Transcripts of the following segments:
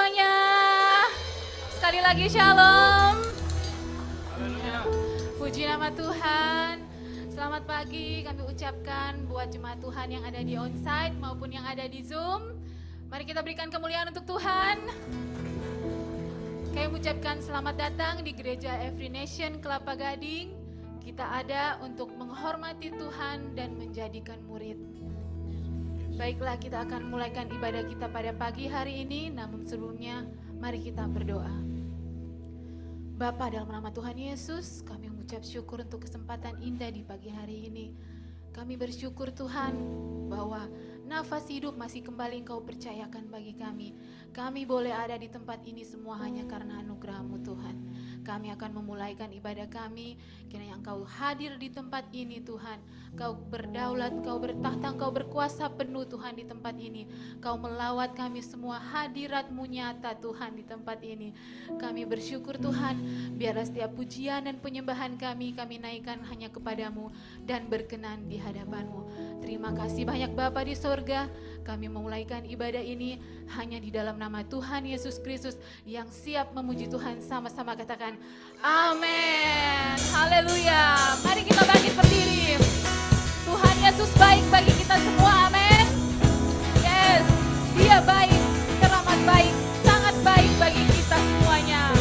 semuanya. Sekali lagi shalom. Puji nama Tuhan. Selamat pagi kami ucapkan buat jemaat Tuhan yang ada di onsite maupun yang ada di Zoom. Mari kita berikan kemuliaan untuk Tuhan. Kami mengucapkan selamat datang di Gereja Every Nation Kelapa Gading. Kita ada untuk menghormati Tuhan dan menjadikan murid. Baiklah, kita akan mulaikan ibadah kita pada pagi hari ini, namun sebelumnya mari kita berdoa. Bapa, dalam nama Tuhan Yesus, kami mengucap syukur untuk kesempatan indah di pagi hari ini. Kami bersyukur Tuhan bahwa nafas hidup masih kembali Engkau percayakan bagi kami. Kami boleh ada di tempat ini semua hanya karena anugerah-Mu Tuhan. Kami akan memulaikan ibadah kami, kiranya Engkau hadir di tempat ini Tuhan. Kau berdaulat, Kau bertahta, Kau berkuasa penuh Tuhan di tempat ini. Kau melawat kami semua, hadirat-Mu nyata Tuhan di tempat ini. Kami bersyukur Tuhan, biarlah setiap pujian dan penyembahan kami naikkan hanya kepadamu dan berkenan di hadapan-Mu. Terima kasih banyak Bapa di sorga. Kami memulaikan ibadah ini hanya di dalam nama Tuhan Yesus Kristus yang siap memuji Tuhan. Sama-sama katakan amin. Haleluya. Mari kita bangkit berdiri. Tuhan Yesus baik bagi kita semua. Amin. Yes, Dia baik, teramat baik, sangat baik bagi kita semuanya.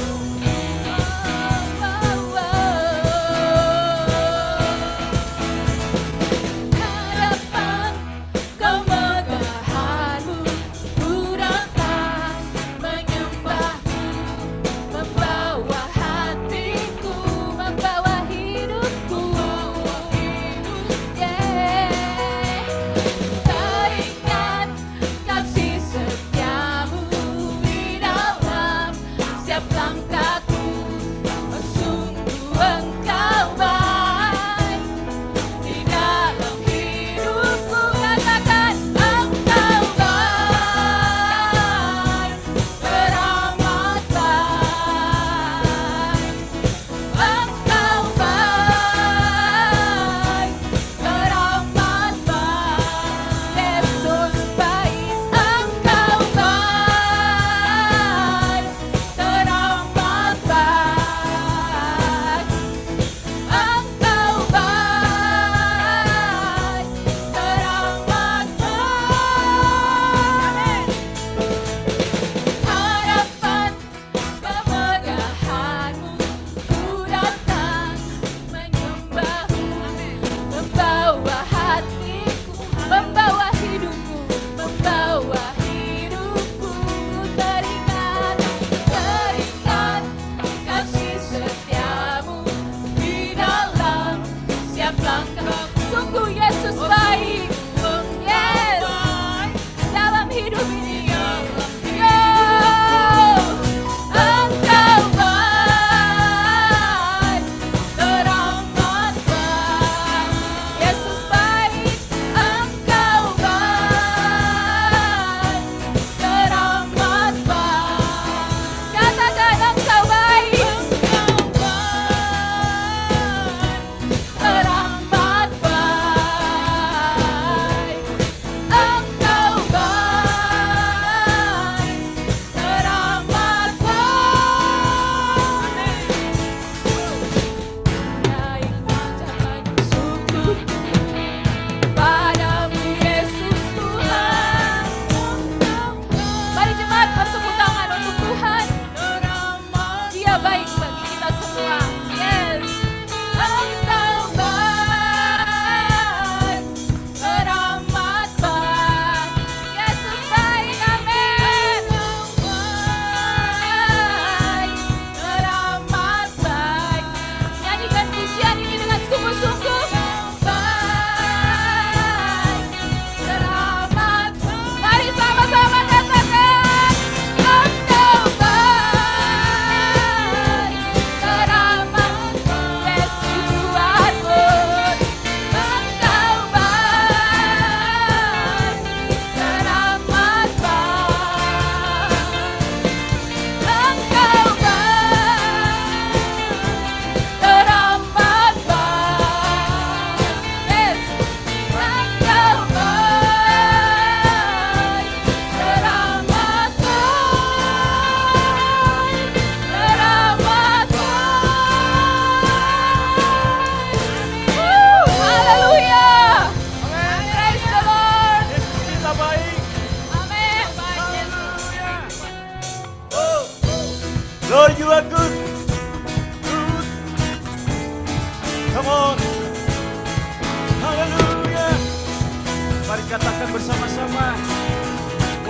katakan bersama-sama.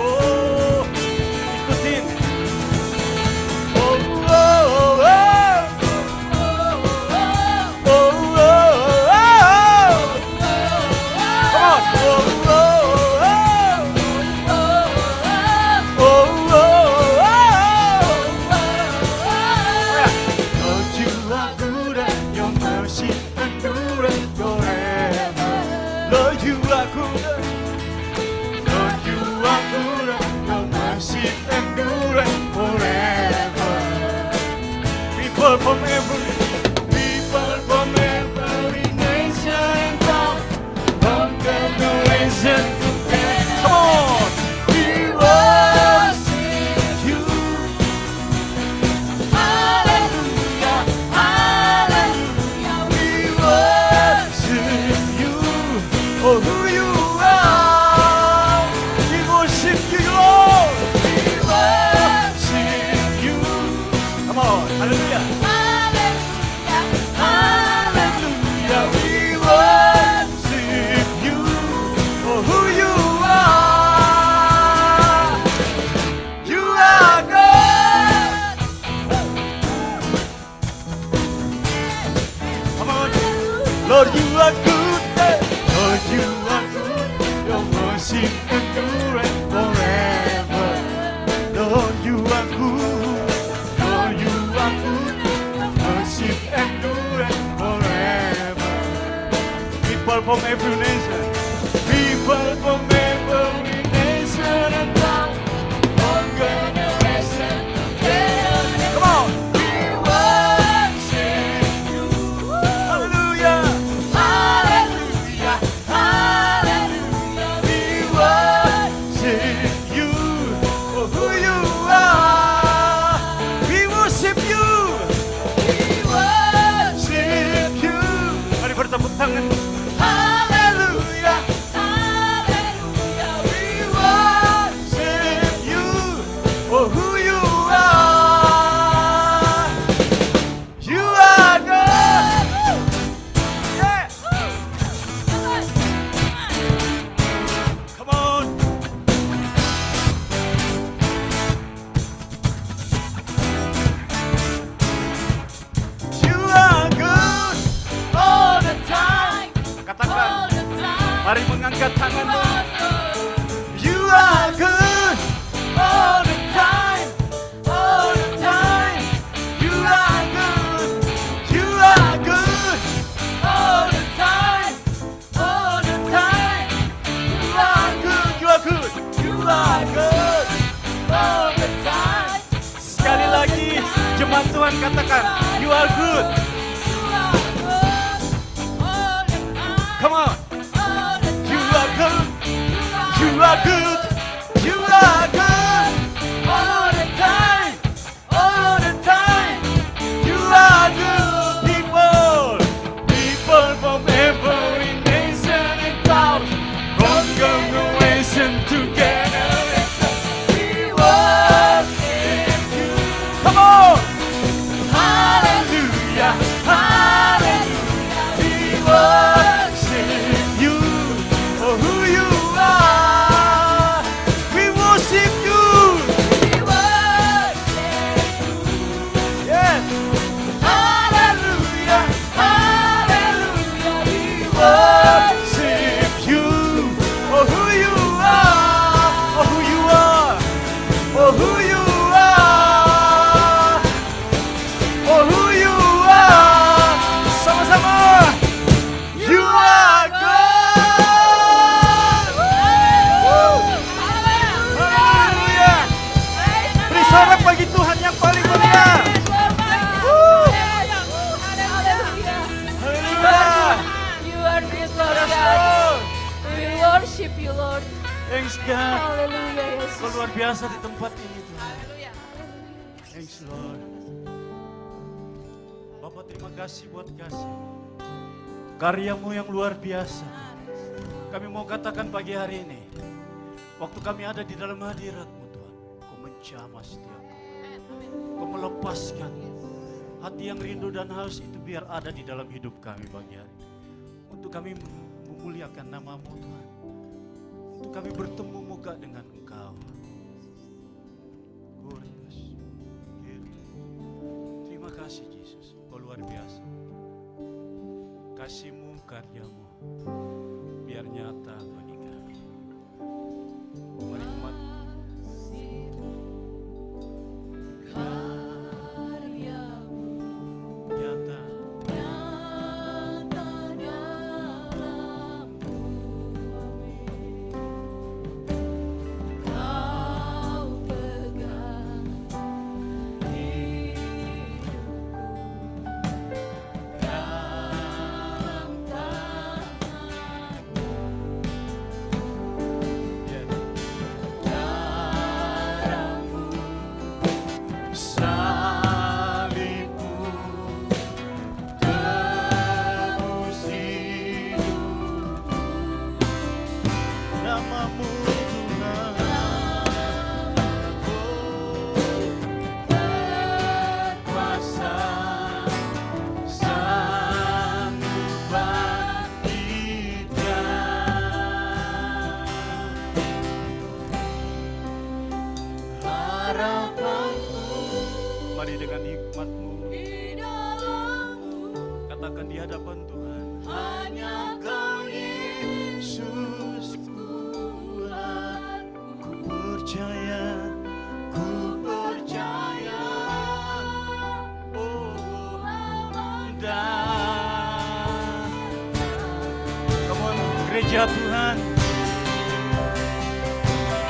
Oh, ikutin. Oh, oh, oh, oh. From every people, from every nation and tongue, from generation to generation. Come on, we worship you. Hallelujah, hallelujah. We worship you for who you are. We worship you, Lord. We worship you. Come on, hallelujah. Lord, you are good. Lord, you are good. Your mercy endureth forever. Lord, you are good. Lord, you are good. Your mercy endureth forever. People from every nation. People from every nation and tongue. From generation to generation. Come on. We worship you. Hallelujah. Hallelujah. Hallelujah. We worship you for who you are. We worship you. We worship you. Mari bertepuk tangan. Hallelujah. Hallelujah. We worship you for who you are. You are God. Yeah. Come on. You are good all the time. Katakan. Mari mengangkat tanganmu. You are good all the time. All the time. You are good. You are good all the time. All the time. You are good. You are good. You are good all the time. Sekali lagi jemaat Tuhan katakan, you are good. Come on. You are good. You are good. You are good all the time. All the time. You are good people. People from every nation and tongue. From generation to generation. We worship you. Come on. Hallelujah. Hallelujah. We worship you for who you are. We worship you. We worship you. Yes. Hallelujah. Hallelujah. We worship you for who you are. For who you are. For who you are. For who you are. Sama-sama. You are God. Haleluya. Beri sorak bagi Tuhan yang paling mulia. Haleluya. You are great, Lord Yes, God. Lord. We worship you, Lord. Thanks God. Haleluya, Yesus. Kau luar biasa di tempat ini Tuhan. Thanks Lord. Bapak terima kasih buat kasih. Karyamu yang luar biasa. Kami mau katakan pagi hari ini. Waktu kami ada di dalam hadirat-Mu Tuhan. Kau menjamah setiap kami. Kau melepaskan hati yang rindu dan haus itu biar ada di dalam hidup kami pagi hari ini. Untuk kami memuliakan nama-Mu Tuhan. untuk kami bertemu muka dengan Engkau. Terima kasih Yesus, Kau luar biasa. Kasih-Mu, karya-Mu biar nyata bagi kami. Mari umat nyata. Mari dengan hikmat-Mu katakan di hadapan Tuhan, hanya Kau Yesus Tuhan, ku percaya, oh dan come on, gereja Tuhan,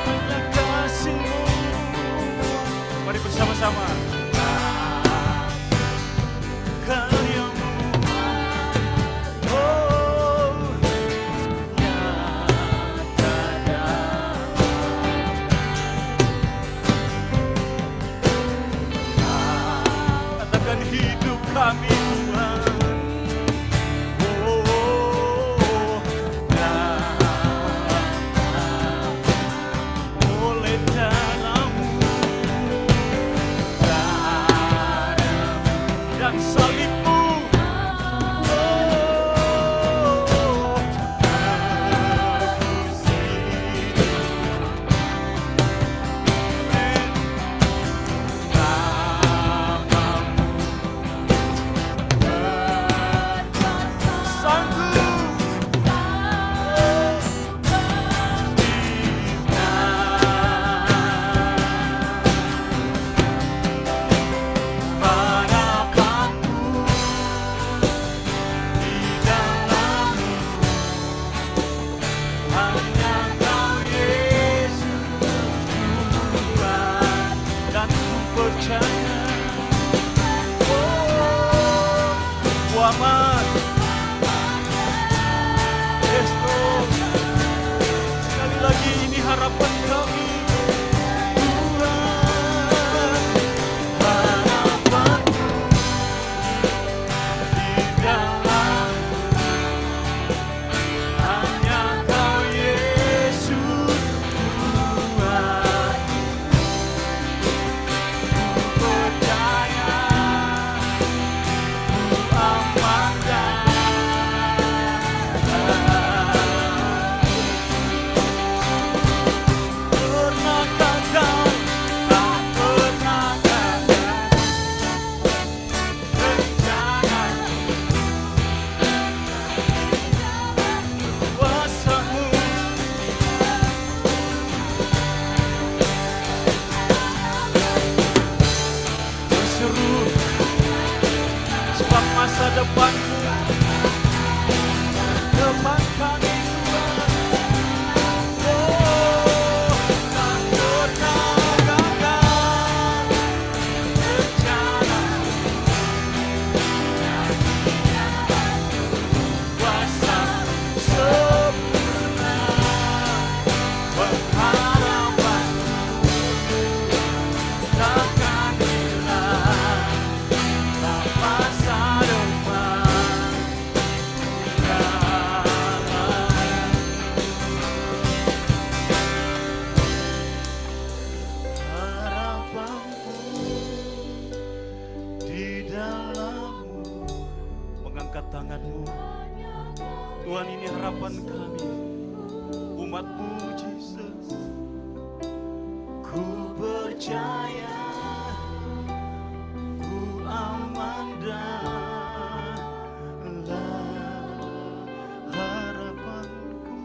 hanya kasih-Mu. Mari bersama-sama. Hidup kami Tuhan, oleh darah-Mu dan salib-Mu, aman. Yes Lord, sekali lagi ini harapan kami Tuhan, harapan-Mu di dalam hanya Kau Yesus Tuhan, ku percaya, ku amankan. Sebab masa depanmu depan kami Tuhan, tak pernah gagal rencana, kuasa sempurna pengharapanku takkan hilang. Masa depan harapanku di dalam-Mu. Mengangkat tangan-Mu Tuhan, ini harapan kami umat-Mu, Jesus. Ku percaya, ku aman dalam harapanku.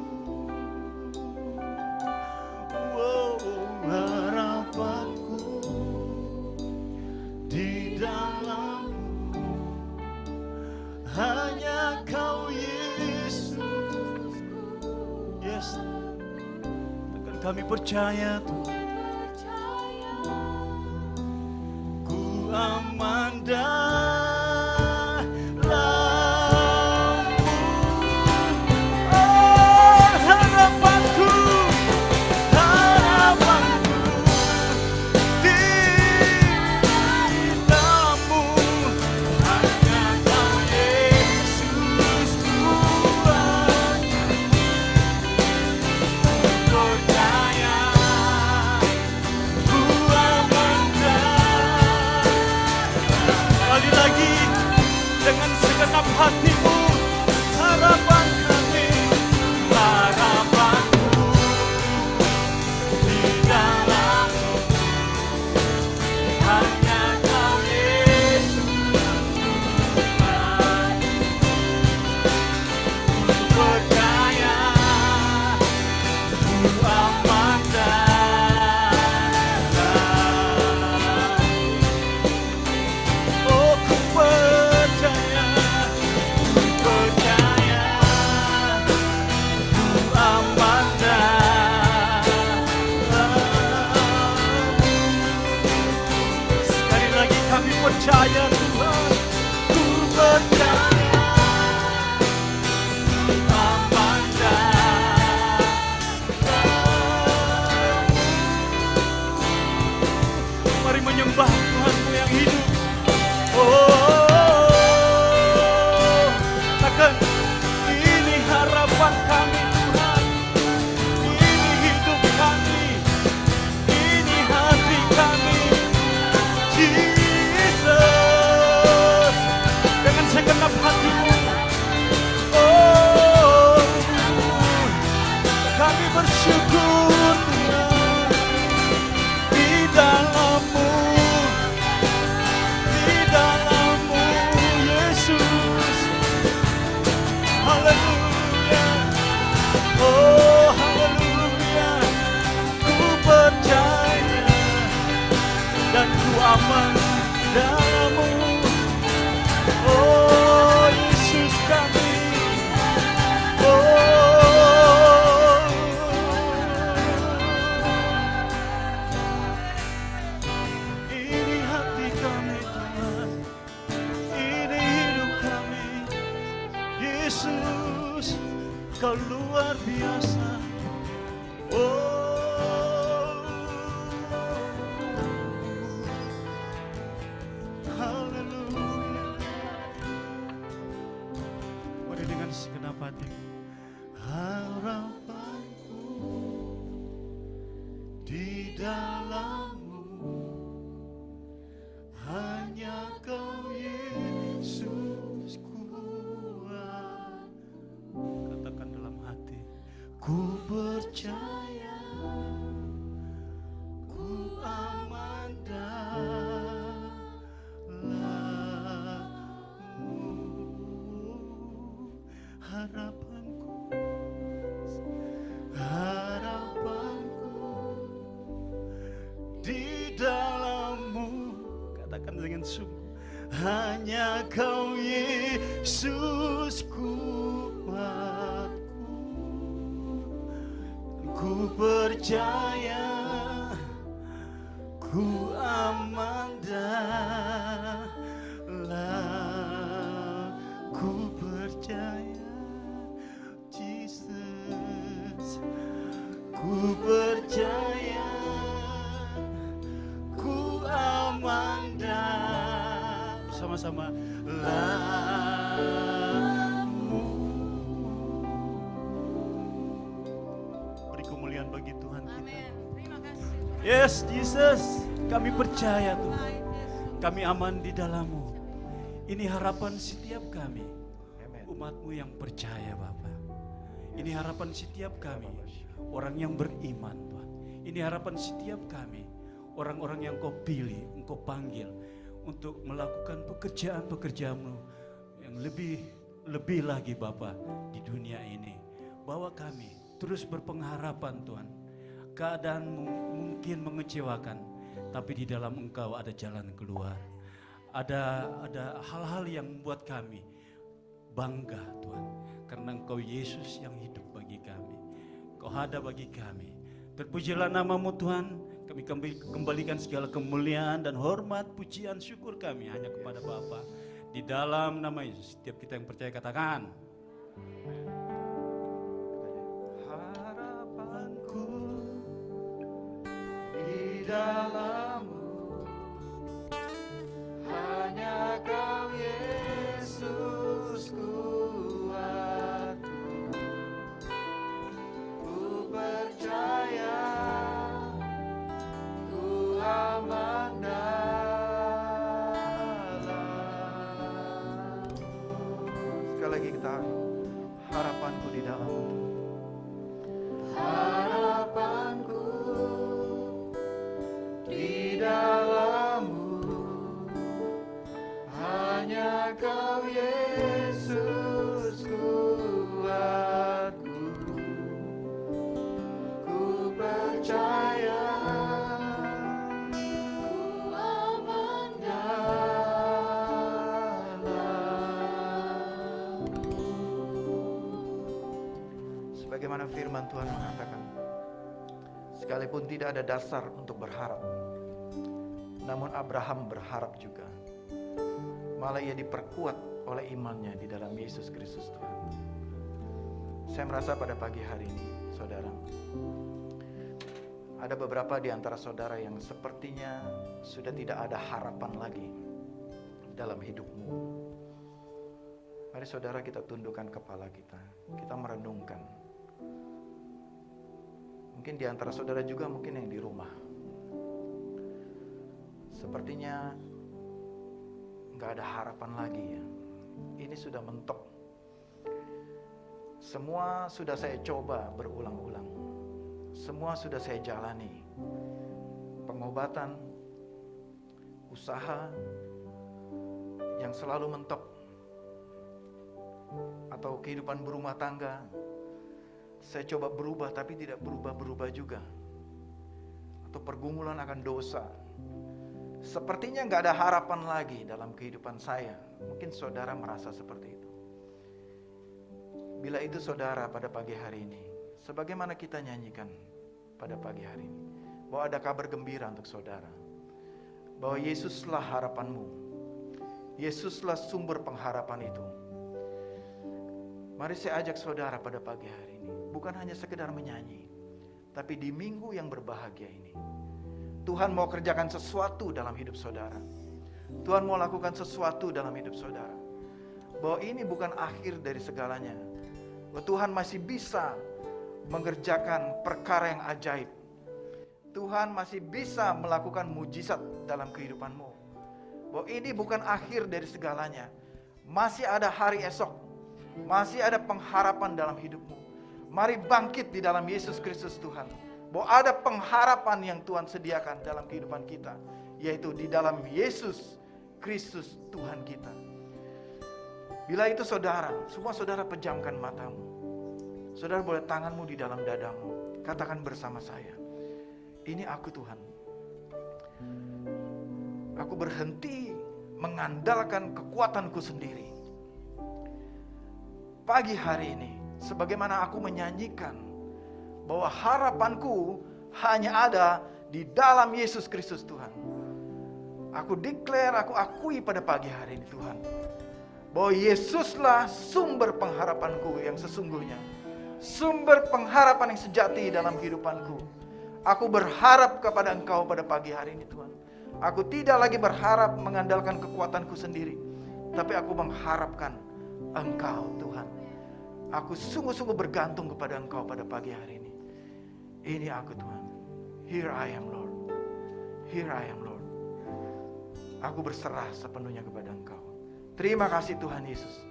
Oh, harapanku di dalam-Mu, hanya Kau Yesus. Yes, akan kami percaya Tuhan. Ku aman dalam-Mu. Oh, harapanku, harapanku di dalam-Mu, hanya Kau Yesus kuat. Percaya, ku aman kali lagi dengan segenap hatimu, harapan kami, harapanku di dalam-Mu, hanya Kau Yesus Tuhan. Ku percaya, ku aman oh, ku percaya, ku percaya, ku aman sekali lagi kami percaya Tuhan, ku percaya, ku aman mari menyembah Tuhanmu yang hidup. Oh, takkan ini harapan kami Tuhan, ini hidup kami, ini hati kami, Jesus, dengan segenap hatimu. Oh, kami bersyukur Tuhan, di dalam-Mu, di dalam-Mu Yesus. Haleluya, oh haleluya. Ku percaya dan ku aman dalam-Mu. Oh Yesus kami, oh ini hati kami Tuhan, ini hidup kami. Yesus, Kau luar biasa. Oh, haleluya. Mari dengan segenap hatiku, harapanku di dalam-Mu, hanya Kau Yesus kuat. Katakan dalam hati, ku percaya, ku aman dalam-Mu, harapanku, harapanku di dalam-Mu. Katakan dengan sungguh, hanya Kau Yesus kuatku. Ku percaya, ku aman dalam. Ku percaya, Jesus. Ku percaya, ku aman dalam. Sama-sama, dalam-Mu. Beri kemuliaan bagi Tuhan kita. Yes, Jesus, kami percaya Tuhan, kami aman di dalam-Mu. Ini harapan setiap kami, umat-Mu yang percaya Bapa. Ini Ini harapan setiap kami, orang yang beriman Tuhan. Ini harapan setiap kami, orang-orang yang Kau pilih, Engkau panggil untuk melakukan pekerjaan-pekerjaan-Mu yang lebih lagi Bapa di dunia ini. Bawa kami terus berpengharapan Tuhan. Keadaan mungkin mengecewakan, tapi di dalam Engkau ada jalan keluar. Ada hal-hal yang membuat kami bangga Tuhan, karena Engkau Yesus yang hidup bagi kami. Kau ada bagi kami. Terpujilah nama-Mu Tuhan. Kami kembalikan segala kemuliaan dan hormat, pujian, syukur kami hanya kepada Bapa. Di dalam nama Yesus, setiap kita yang percaya katakan. Harapanku di dalam-Mu, hanya Kau Yesus kuatku. Ku percaya, ku aman dalam. Sekali lagi kita, harapanku di dalam-Mu. Harapanku di dalam-Mu, hanya Kau Yesus kuatku. Ku percaya, ku aman dalam-Mu. Sebagaimana firman Tuhan mengatakan, sekalipun tidak ada dasar untuk berharap, namun Abraham berharap juga. Malah ia diperkuat oleh imannya di dalam Yesus Kristus Tuhan. Saya merasa pada pagi hari ini, saudara, ada beberapa di antara saudara yang sepertinya sudah tidak ada harapan lagi dalam hidupmu. Mari saudara, kita tundukkan kepala kita merenungkan. Mungkin di antara saudara juga mungkin yang di rumah, sepertinya nggak ada harapan lagi ya. Ini sudah mentok. Semua sudah saya coba berulang-ulang. Semua sudah saya jalani. Pengobatan, usaha yang selalu mentok, atau kehidupan berumah tangga. Saya coba berubah tapi tidak berubah-berubah juga. Atau pergumulan akan dosa. Sepertinya nggak ada harapan lagi dalam kehidupan saya. Mungkin saudara merasa seperti itu. Bila itu saudara, pada pagi hari ini, sebagaimana kita nyanyikan pada pagi hari ini, bahwa ada kabar gembira untuk saudara, bahwa Yesuslah harapanmu, Yesuslah sumber pengharapan itu. Mari saya ajak saudara pada pagi hari ini, bukan hanya sekedar menyanyi, tapi di minggu yang berbahagia ini, Tuhan mau kerjakan sesuatu dalam hidup saudara. Tuhan mau lakukan sesuatu dalam hidup saudara. Bahwa ini bukan akhir dari segalanya. Bahwa Tuhan masih bisa mengerjakan perkara yang ajaib. Tuhan masih bisa melakukan mujizat dalam kehidupanmu. Bahwa ini bukan akhir dari segalanya. Masih ada hari esok. Masih ada pengharapan dalam hidupmu. Mari bangkit di dalam Yesus Kristus Tuhan. Bahwa ada pengharapan yang Tuhan sediakan dalam kehidupan kita, yaitu di dalam Yesus Kristus Tuhan kita. Bila itu saudara, semua saudara pejamkan matamu. Saudara boleh tanganmu di dalam dadamu. Katakan bersama saya, ini aku Tuhan. Aku berhenti mengandalkan kekuatanku sendiri. Pagi hari ini, sebagaimana aku menyanyikan, bahwa harapanku hanya ada di dalam Yesus Kristus Tuhan. Aku declare, aku akui pada pagi hari ini Tuhan, bahwa Yesuslah sumber pengharapanku yang sesungguhnya. Sumber pengharapan yang sejati dalam kehidupanku. Aku berharap kepada Engkau pada pagi hari ini Tuhan. Aku tidak lagi berharap mengandalkan kekuatanku sendiri, tapi aku mengharapkan Engkau Tuhan. Aku sungguh-sungguh bergantung kepada Engkau pada pagi hari ini. Ini aku Tuhan. Here I am Lord. Here I am Lord. Aku berserah sepenuhnya kepada Engkau. Terima kasih Tuhan Yesus.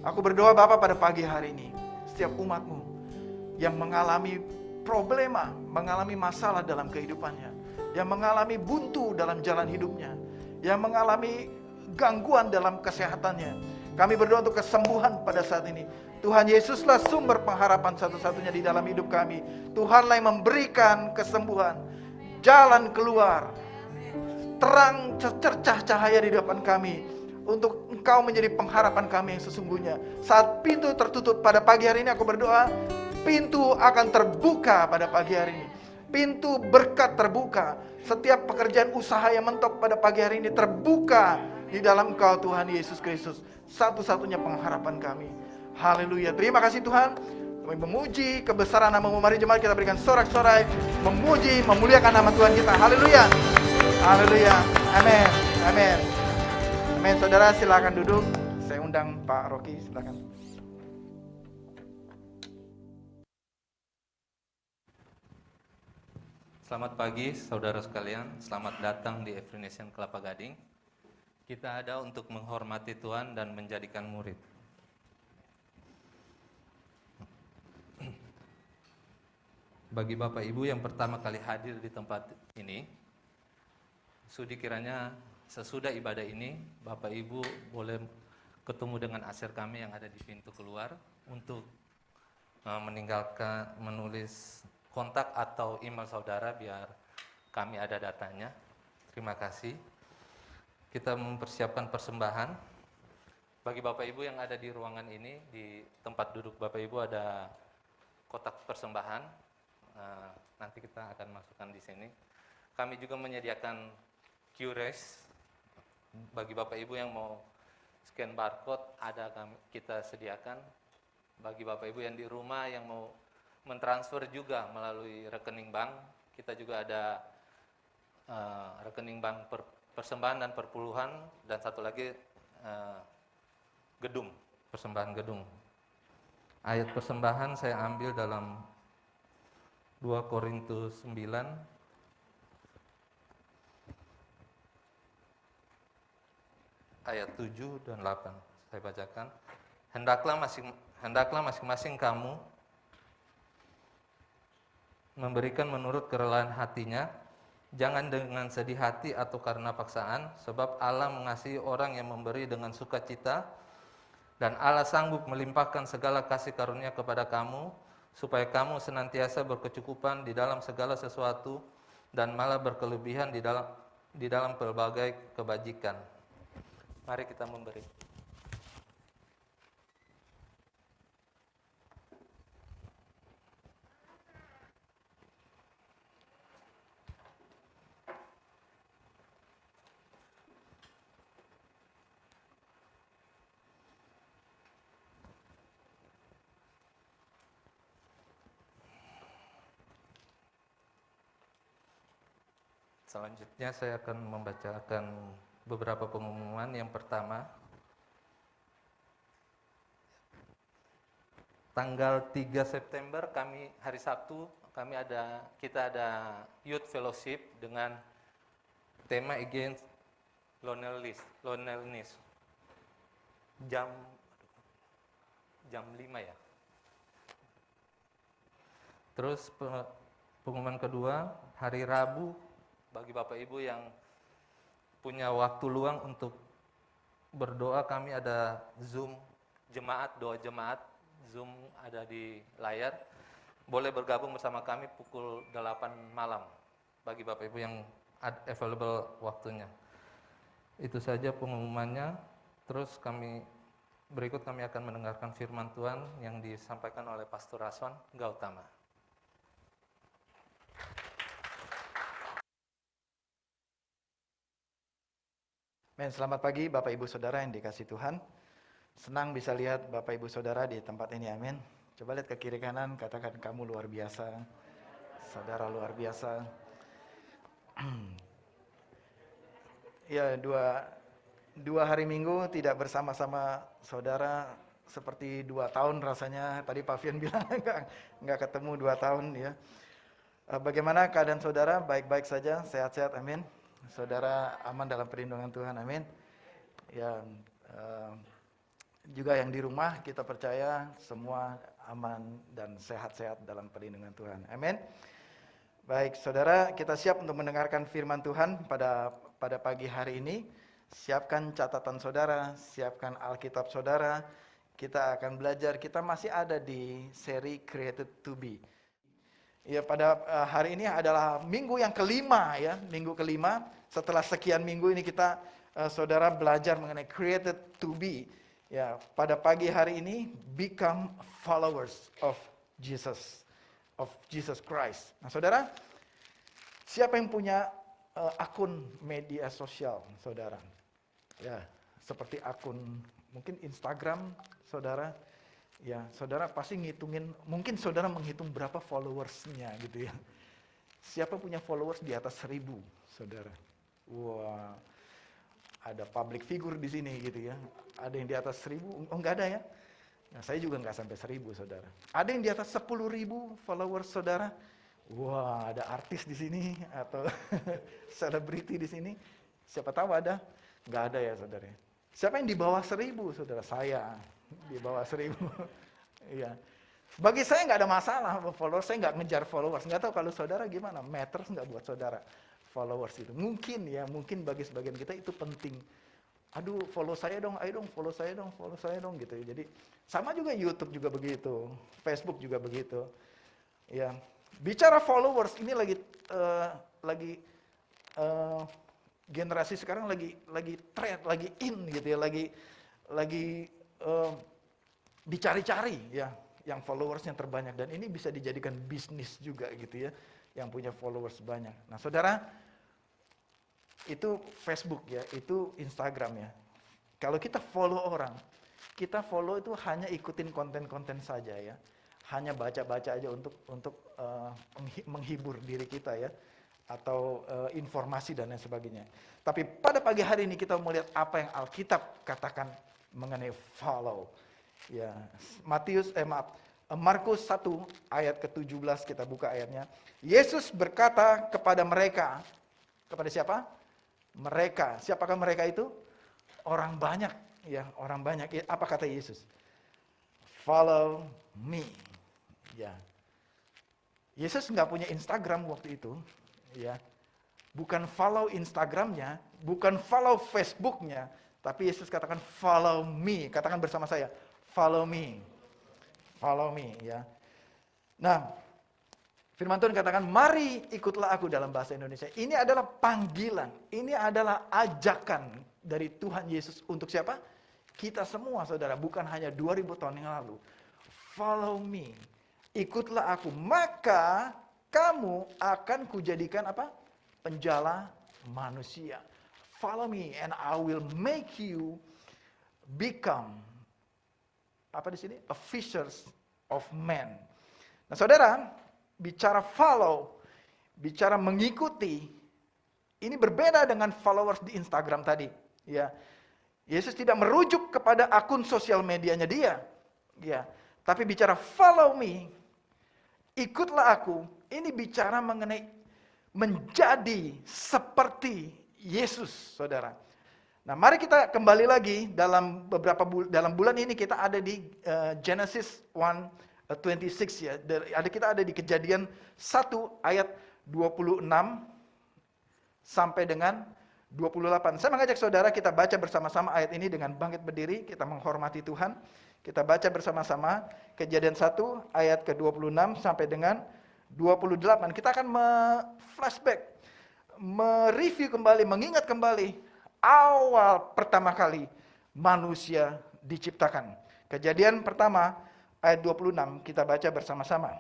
Aku berdoa Bapa pada pagi hari ini. Setiap umat-Mu yang mengalami problema, mengalami masalah dalam kehidupannya, yang mengalami buntu dalam jalan hidupnya, yang mengalami gangguan dalam kesehatannya. Kami berdoa untuk kesembuhan pada saat ini. Tuhan Yesuslah sumber pengharapan satu-satunya di dalam hidup kami. Tuhanlah yang memberikan kesembuhan, jalan keluar, terang cercah cahaya di depan kami, untuk Engkau menjadi pengharapan kami yang sesungguhnya. Saat pintu tertutup pada pagi hari ini, aku berdoa, pintu akan terbuka pada pagi hari ini. Pintu berkat terbuka. Setiap pekerjaan usaha yang mentok pada pagi hari ini terbuka di dalam Engkau, Tuhan Yesus Kristus, satu-satunya pengharapan kami. Haleluya. Terima kasih Tuhan. Kami memuji kebesaran nama-Mu. Mari jemaat kita berikan sorak-sorai, memuji, memuliakan nama Tuhan kita. Haleluya. Haleluya. Amin. Amin. Amin. Saudara silakan duduk. Saya undang Pak Rocky, silakan. Selamat pagi saudara sekalian, selamat datang di Every Nation Kelapa Gading. Kita ada untuk menghormati Tuhan dan menjadikan murid. Bagi Bapak Ibu yang pertama kali hadir di tempat ini, sudi kiranya sesudah ibadah ini, Bapak Ibu boleh ketemu dengan asir kami yang ada di pintu keluar untuk menulis kontak atau email saudara biar kami ada datanya. Terima kasih. Kita mempersiapkan persembahan. Bagi Bapak Ibu yang ada di ruangan ini, di tempat duduk Bapak Ibu ada kotak persembahan. Nanti kita akan masukkan di sini. Kami juga menyediakan QRIS. Bagi Bapak Ibu yang mau scan barcode, kita sediakan. Bagi Bapak Ibu yang di rumah yang mau mentransfer juga melalui rekening bank, kita juga ada rekening bank persembahan dan perpuluhan, dan satu lagi gedung, persembahan gedung. Ayat persembahan saya ambil dalam 2 Korintus 9 ayat 7 dan 8. Saya bacakan. Hendaklah masing-masing kamu memberikan menurut kerelaan hatinya, jangan dengan sedih hati atau karena paksaan, sebab Allah mengasihi orang yang memberi dengan sukacita, dan Allah sanggup melimpahkan segala kasih karunia kepada kamu, supaya kamu senantiasa berkecukupan di dalam segala sesuatu, dan malah berkelebihan di dalam pelbagai kebajikan. Mari kita memberi. Selanjutnya saya akan membacakan beberapa pengumuman. Yang pertama, tanggal 3 September kami hari Sabtu kita ada Youth Fellowship dengan tema Against Loneliness. Jam 5 ya. Terus pengumuman kedua, hari Rabu bagi Bapak Ibu yang punya waktu luang untuk berdoa, kami ada Zoom jemaat, doa jemaat, Zoom ada di layar. Boleh bergabung bersama kami pukul 8 malam bagi Bapak Ibu yang available waktunya. Itu saja pengumumannya. Terus berikut kami akan mendengarkan firman Tuhan yang disampaikan oleh Pastor Rason Gautama. Selamat pagi Bapak Ibu Saudara yang dikasihi Tuhan. Senang bisa lihat Bapak Ibu Saudara di tempat ini, amin. Coba lihat ke kiri kanan, katakan kamu luar biasa. Saudara luar biasa. Ya, dua hari Minggu tidak bersama-sama saudara seperti 2 tahun rasanya. Tadi Pak Fian bilang enggak ketemu 2 tahun ya. Bagaimana keadaan saudara? Baik-baik saja, sehat-sehat, amin. Saudara aman dalam perlindungan Tuhan, amin. Ya, juga yang di rumah, kita percaya semua aman dan sehat-sehat dalam perlindungan Tuhan. Amin. Baik, saudara, kita siap untuk mendengarkan firman Tuhan pada pagi hari ini. Siapkan catatan saudara, siapkan Alkitab saudara. Kita akan belajar, kita masih ada di seri Created to Be. Ya, pada hari ini adalah minggu yang kelima ya, minggu kelima. Setelah sekian minggu ini kita saudara belajar mengenai Created to Be. Ya, pada pagi hari ini become followers of Jesus Christ. Nah, saudara, siapa yang punya akun media sosial, saudara? Ya, seperti akun mungkin Instagram, saudara. Ya, saudara pasti ngitungin, mungkin saudara menghitung berapa followersnya gitu ya. Siapa punya followers di atas 1000, saudara? Wah, ada public figure di sini gitu ya. Ada yang di atas 1000, oh enggak ada ya? Nah, saya juga enggak sampai 1000, saudara. Ada yang di atas 10.000 followers, saudara. Wah, ada artis di sini atau selebriti di sini. Siapa tahu ada? Enggak ada ya, saudara. Siapa yang di bawah 1000, saudara? Saya di bawah 1000. Iya. Bagi saya enggak ada masalah followers, saya enggak ngejar followers. Enggak tahu kalau saudara gimana, matters enggak buat saudara followers itu? Mungkin ya, mungkin bagi sebagian kita itu penting. Aduh, follow saya dong, ayo dong, follow saya dong gitu. Jadi sama juga YouTube juga begitu, Facebook juga begitu. Ya, bicara followers ini lagi generasi sekarang lagi trend, lagi in gitu ya, lagi dicari-cari ya, yang followersnya terbanyak, dan ini bisa dijadikan bisnis juga gitu ya, yang punya followers banyak. Nah, saudara, itu Facebook ya, itu Instagram ya. Kalau kita follow orang, kita follow itu hanya ikutin konten-konten saja ya, hanya baca-baca aja untuk menghibur diri kita ya, atau informasi dan lain sebagainya. Tapi pada pagi hari ini kita melihat apa yang Alkitab katakan mengenai follow. Ya, Markus 1 ayat ke-17, kita buka ayatnya. Yesus berkata kepada mereka, kepada siapa? Mereka. Siapakah mereka itu? Orang banyak, ya, orang banyak. Apa kata Yesus? Follow me. Ya. Yesus nggak punya Instagram waktu itu, ya. Bukan follow Instagramnya, bukan follow Facebooknya, tapi Yesus katakan follow me. Katakan bersama saya, follow me. Follow me, ya. Nah, firman Tuhan katakan, mari ikutlah aku, dalam bahasa Indonesia. Ini adalah panggilan, ini adalah ajakan dari Tuhan Yesus untuk siapa? Kita semua, saudara, bukan hanya 2000 tahun yang lalu. Follow me, ikutlah aku, maka kamu akan kujadikan apa? Penjala manusia. Follow me and I will make you become, apa di sini? A fishers of men. Nah, saudara, bicara follow, bicara mengikuti, ini berbeda dengan followers di Instagram tadi. Ya, Yesus tidak merujuk kepada akun sosial medianya dia. Ya, tapi bicara follow me, ikutlah aku. Ini bicara mengenai menjadi seperti Yesus, saudara. Nah, mari kita kembali lagi dalam dalam bulan ini kita ada di Genesis 1:26 ya. Kita ada di Kejadian 1 ayat 26 sampai dengan 28. Saya mengajak saudara kita baca bersama-sama ayat ini dengan bangkit berdiri, kita menghormati Tuhan. Kita baca bersama-sama Kejadian 1 ayat ke-26 sampai dengan 28. Kita akan flashback, mereview kembali, mengingat kembali awal pertama kali manusia diciptakan. Kejadian pertama ayat 26 kita baca bersama-sama.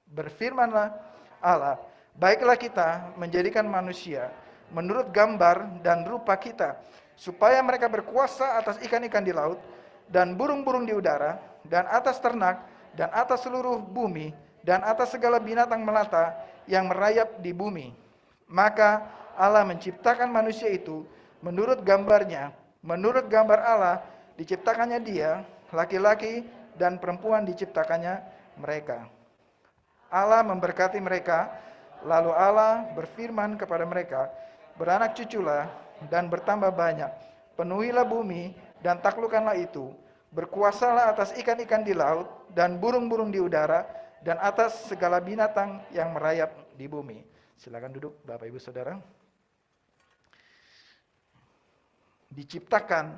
Berfirmanlah Allah, baiklah kita menjadikan manusia menurut gambar dan rupa kita, supaya mereka berkuasa atas ikan-ikan di laut, dan burung-burung di udara, dan atas ternak, dan atas seluruh bumi, dan atas segala binatang melata yang merayap di bumi. Maka Allah menciptakan manusia itu menurut gambarnya, menurut gambar Allah diciptakannya dia, laki-laki dan perempuan diciptakannya mereka. Allah memberkati mereka, lalu Allah berfirman kepada mereka, beranak cuculah dan bertambah banyak, penuhilah bumi dan taklukkanlah itu, Berkuasalah atas ikan-ikan di laut dan burung-burung di udara dan atas segala binatang yang merayap di bumi. Silakan duduk Bapak Ibu Saudara. Diciptakan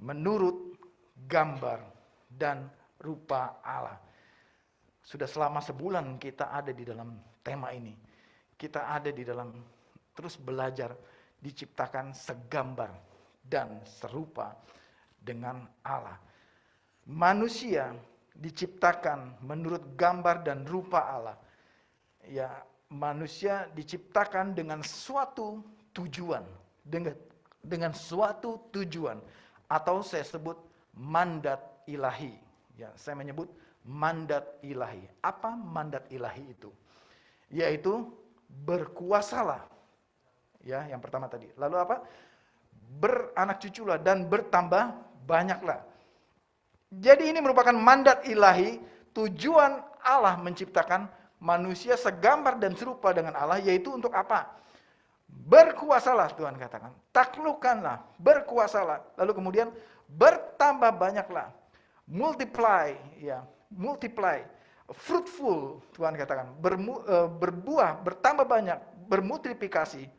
menurut gambar dan rupa Allah. Sudah selama sebulan kita ada di dalam tema ini. Kita ada di dalam terus belajar diciptakan segambar dan serupa dengan Allah. Manusia diciptakan menurut gambar dan rupa Allah. Ya, manusia diciptakan dengan suatu tujuan, dengan suatu tujuan, atau saya sebut mandat ilahi. Ya, saya menyebut mandat ilahi. Apa mandat ilahi itu? Yaitu berkuasalah. Ya, yang pertama tadi. Lalu apa? Beranak cuculah dan bertambah banyaklah. Jadi ini merupakan mandat ilahi, tujuan Allah menciptakan manusia segambar dan serupa dengan Allah, yaitu untuk apa? Berkuasalah, Tuhan katakan. Taklukkanlah, berkuasalah. Lalu kemudian bertambah banyaklah. Multiply, ya, multiply. Fruitful, Tuhan katakan. Berbuah, bertambah banyak, bermultiplikasi,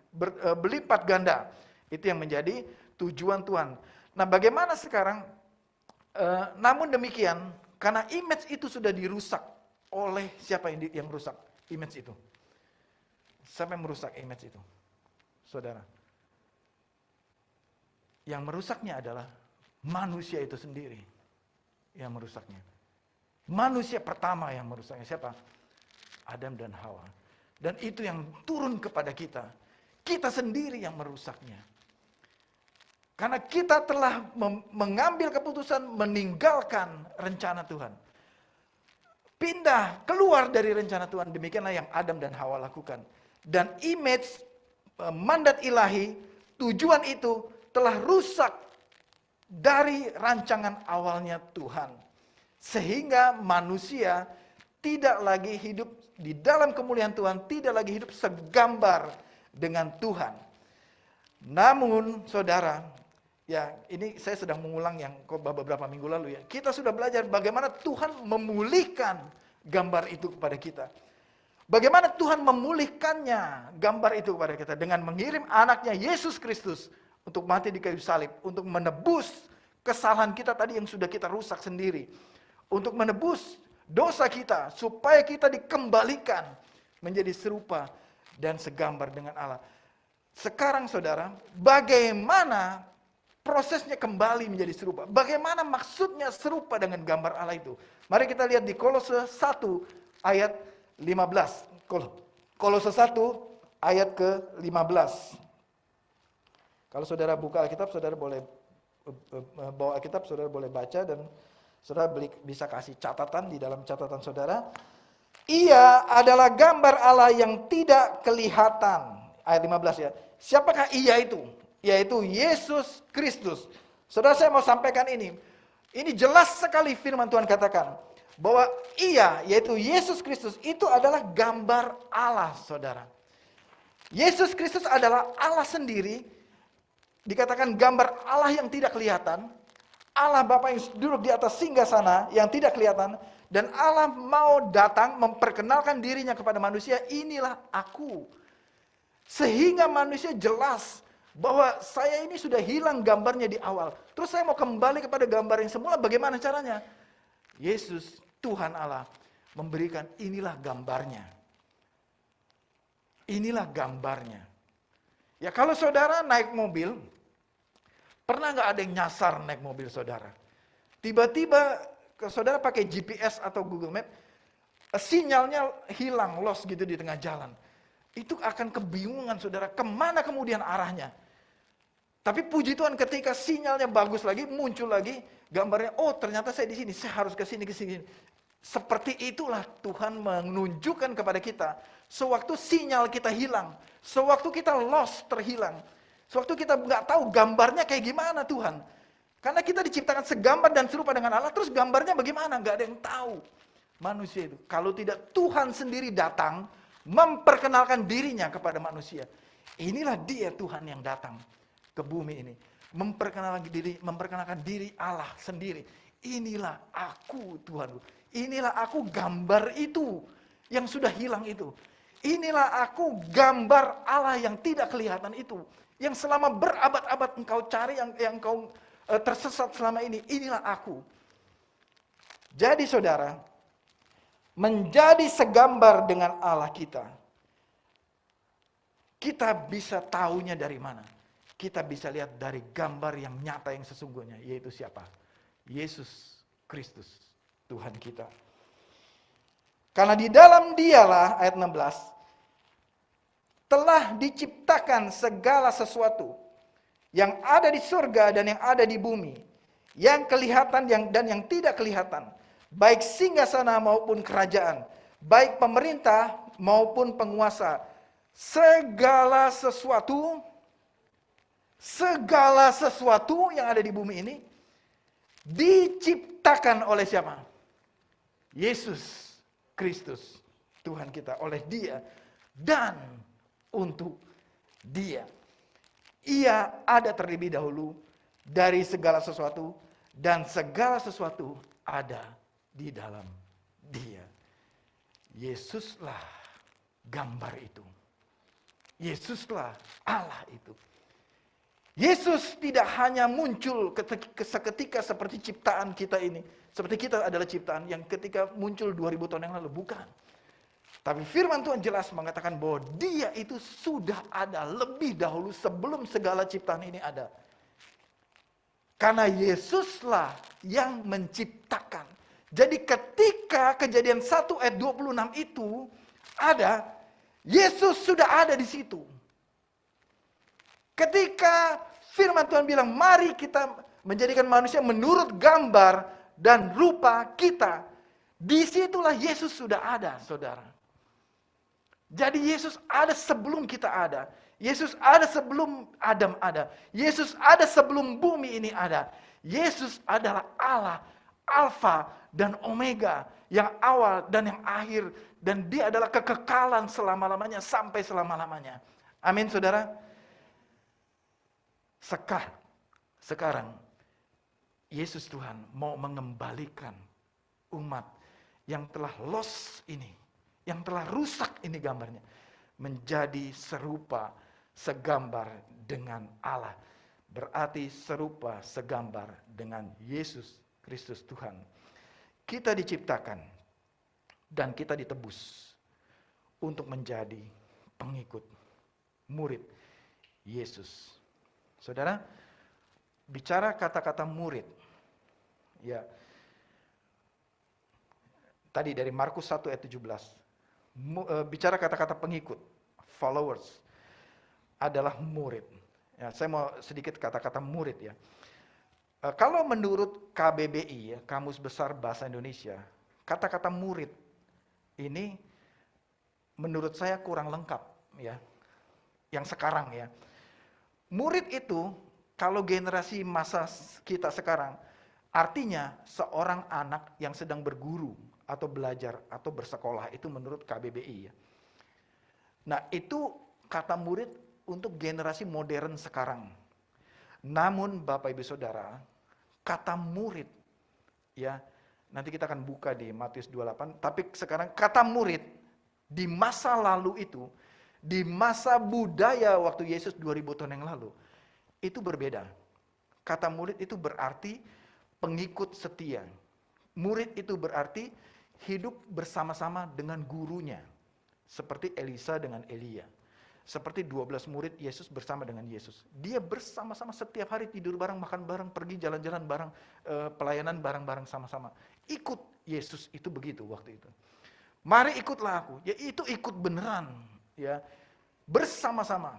berlipat ganda. Itu yang menjadi tujuan Tuhan. Nah, bagaimana sekarang? Namun demikian, karena image itu sudah dirusak oleh siapa yang merusak image itu? Siapa yang merusak image itu? Saudara. Yang merusaknya adalah manusia itu sendiri yang merusaknya. Manusia pertama yang merusaknya siapa? Adam dan Hawa. Dan itu yang turun kepada kita. Kita sendiri yang merusaknya. Karena kita telah mengambil keputusan meninggalkan rencana Tuhan. Pindah, keluar dari rencana Tuhan. Demikianlah yang Adam dan Hawa lakukan. Dan image, mandat ilahi, tujuan itu telah rusak dari rancangan awalnya Tuhan. Sehingga manusia tidak lagi hidup di dalam kemuliaan Tuhan, tidak lagi hidup segambar dengan Tuhan. Namun, saudara, ya ini saya sedang mengulang yang beberapa minggu lalu ya. Kita sudah belajar bagaimana Tuhan memulihkan gambar itu kepada kita. Bagaimana Tuhan memulihkannya gambar itu kepada kita dengan mengirim anaknya Yesus Kristus untuk mati di kayu salib, untuk menebus kesalahan kita tadi yang sudah kita rusak sendiri. Untuk menebus dosa kita supaya kita dikembalikan menjadi serupa dan segambar dengan Allah. Sekarang saudara, bagaimana prosesnya kembali menjadi serupa? Bagaimana maksudnya serupa dengan gambar Allah itu? Mari kita lihat di Kolose 1 ayat 15. Kolose 1 ayat ke-15. Kalau saudara buka Alkitab, saudara boleh bawa Alkitab, saudara boleh baca dan saudara bisa kasih catatan di dalam catatan saudara. Ia adalah gambar Allah yang tidak kelihatan. Ayat 15 ya. Siapakah ia itu? Yaitu Yesus Kristus. Saudara, saya mau sampaikan ini. Ini jelas sekali firman Tuhan katakan. Bahwa ia, yaitu Yesus Kristus, itu adalah gambar Allah, saudara. Yesus Kristus adalah Allah sendiri. Dikatakan gambar Allah yang tidak kelihatan. Allah Bapa yang duduk di atas singgasana yang tidak kelihatan. Dan Allah mau datang memperkenalkan dirinya kepada manusia. Inilah aku. Sehingga manusia jelas bahwa saya ini sudah hilang gambarnya di awal. Terus saya mau kembali kepada gambar yang semula. Bagaimana caranya? Yesus, Tuhan Allah, memberikan inilah gambarnya. Inilah gambarnya. Ya kalau saudara naik mobil, pernah nggak ada yang nyasar naik mobil saudara? Tiba-tiba saudara pakai GPS atau Google Map, sinyalnya hilang, lost gitu di tengah jalan. Itu akan kebingungan saudara, kemana kemudian arahnya. Tapi puji Tuhan ketika sinyalnya bagus lagi, muncul lagi gambarnya, oh ternyata saya di sini, saya harus ke sini, ke sini. Seperti itulah Tuhan menunjukkan kepada kita, sewaktu sinyal kita hilang, sewaktu kita lost, terhilang, sewaktu kita nggak tahu gambarnya kayak gimana Tuhan. Karena kita diciptakan segambar dan serupa dengan Allah, terus gambarnya bagaimana? Nggak ada yang tahu manusia itu. Kalau tidak Tuhan sendiri datang, memperkenalkan dirinya kepada manusia. Inilah dia Tuhan yang datang ke bumi ini. memperkenalkan diri Allah sendiri. Inilah aku Tuhan. Inilah aku, gambar itu yang sudah hilang itu. Inilah aku, gambar Allah yang tidak kelihatan itu. Yang selama berabad-abad engkau cari, yang engkau tersesat selama ini. Inilah aku. Jadi saudara, menjadi segambar dengan Allah kita. Kita bisa tahunya dari mana? Kita bisa lihat dari gambar yang nyata yang sesungguhnya. Yaitu siapa? Yesus Kristus, Tuhan kita. Karena di dalam Dialah, ayat 16, telah diciptakan segala sesuatu yang ada di surga dan yang ada di bumi, yang kelihatan dan yang tidak kelihatan, baik singgasana maupun kerajaan, baik pemerintah maupun penguasa. Segala sesuatu yang ada di bumi ini diciptakan oleh siapa? Yesus Kristus, Tuhan kita, oleh Dia dan untuk Dia. Ia ada terlebih dahulu dari segala sesuatu, dan segala sesuatu ada di dalam Dia. Yesuslah gambar itu. Yesuslah Allah itu. Yesus tidak hanya muncul seketika seperti ciptaan kita ini. Seperti kita adalah ciptaan yang ketika muncul 2000 tahun yang lalu. Bukan. Tapi firman Tuhan jelas mengatakan bahwa Dia itu sudah ada lebih dahulu sebelum segala ciptaan ini ada. Karena Yesuslah yang menciptakan. Jadi ketika Kejadian 1 ayat 26 itu ada, Yesus sudah ada di situ. Ketika firman Tuhan bilang, mari kita menjadikan manusia menurut gambar dan rupa kita. Disitulah Yesus sudah ada, saudara. Jadi Yesus ada sebelum kita ada. Yesus ada sebelum Adam ada. Yesus ada sebelum bumi ini ada. Yesus adalah Allah, Alfa dan Omega, yang awal dan yang akhir. Dan Dia adalah kekekalan selama-lamanya sampai selama-lamanya. Amin, saudara. Sekarang Yesus Tuhan mau mengembalikan umat yang telah lost ini, yang telah rusak ini gambarnya, menjadi serupa, segambar dengan Allah. Berarti serupa, segambar dengan Yesus Kristus Tuhan. Kita diciptakan dan kita ditebus untuk menjadi pengikut, murid Yesus. Saudara, bicara kata-kata murid, ya, tadi dari Markus 1 ayat 17, bicara kata-kata pengikut, followers, adalah murid. Ya, saya mau sedikit kata-kata murid ya. Kalau menurut KBBI, ya, Kamus Besar Bahasa Indonesia, kata-kata murid ini menurut saya kurang lengkap ya. Yang sekarang ya. Murid itu, kalau generasi masa kita sekarang, artinya seorang anak yang sedang berguru atau belajar atau bersekolah, itu menurut KBBI. Ya. Nah itu kata murid untuk generasi modern sekarang. Namun Bapak Ibu Saudara, kata murid, ya nanti kita akan buka di Matius 28, tapi sekarang kata murid di masa lalu itu, di masa budaya waktu Yesus 2000 tahun yang lalu, itu berbeda. Kata murid itu berarti pengikut setia. Murid itu berarti hidup bersama-sama dengan gurunya. Seperti Elisa dengan Elia. Seperti 12 murid Yesus bersama dengan Yesus. Dia bersama-sama setiap hari tidur bareng, makan bareng, pergi jalan-jalan bareng, pelayanan bareng-bareng sama-sama. Ikut Yesus itu begitu waktu itu. Mari ikutlah aku. Ya itu ikut beneran. Ya, bersama-sama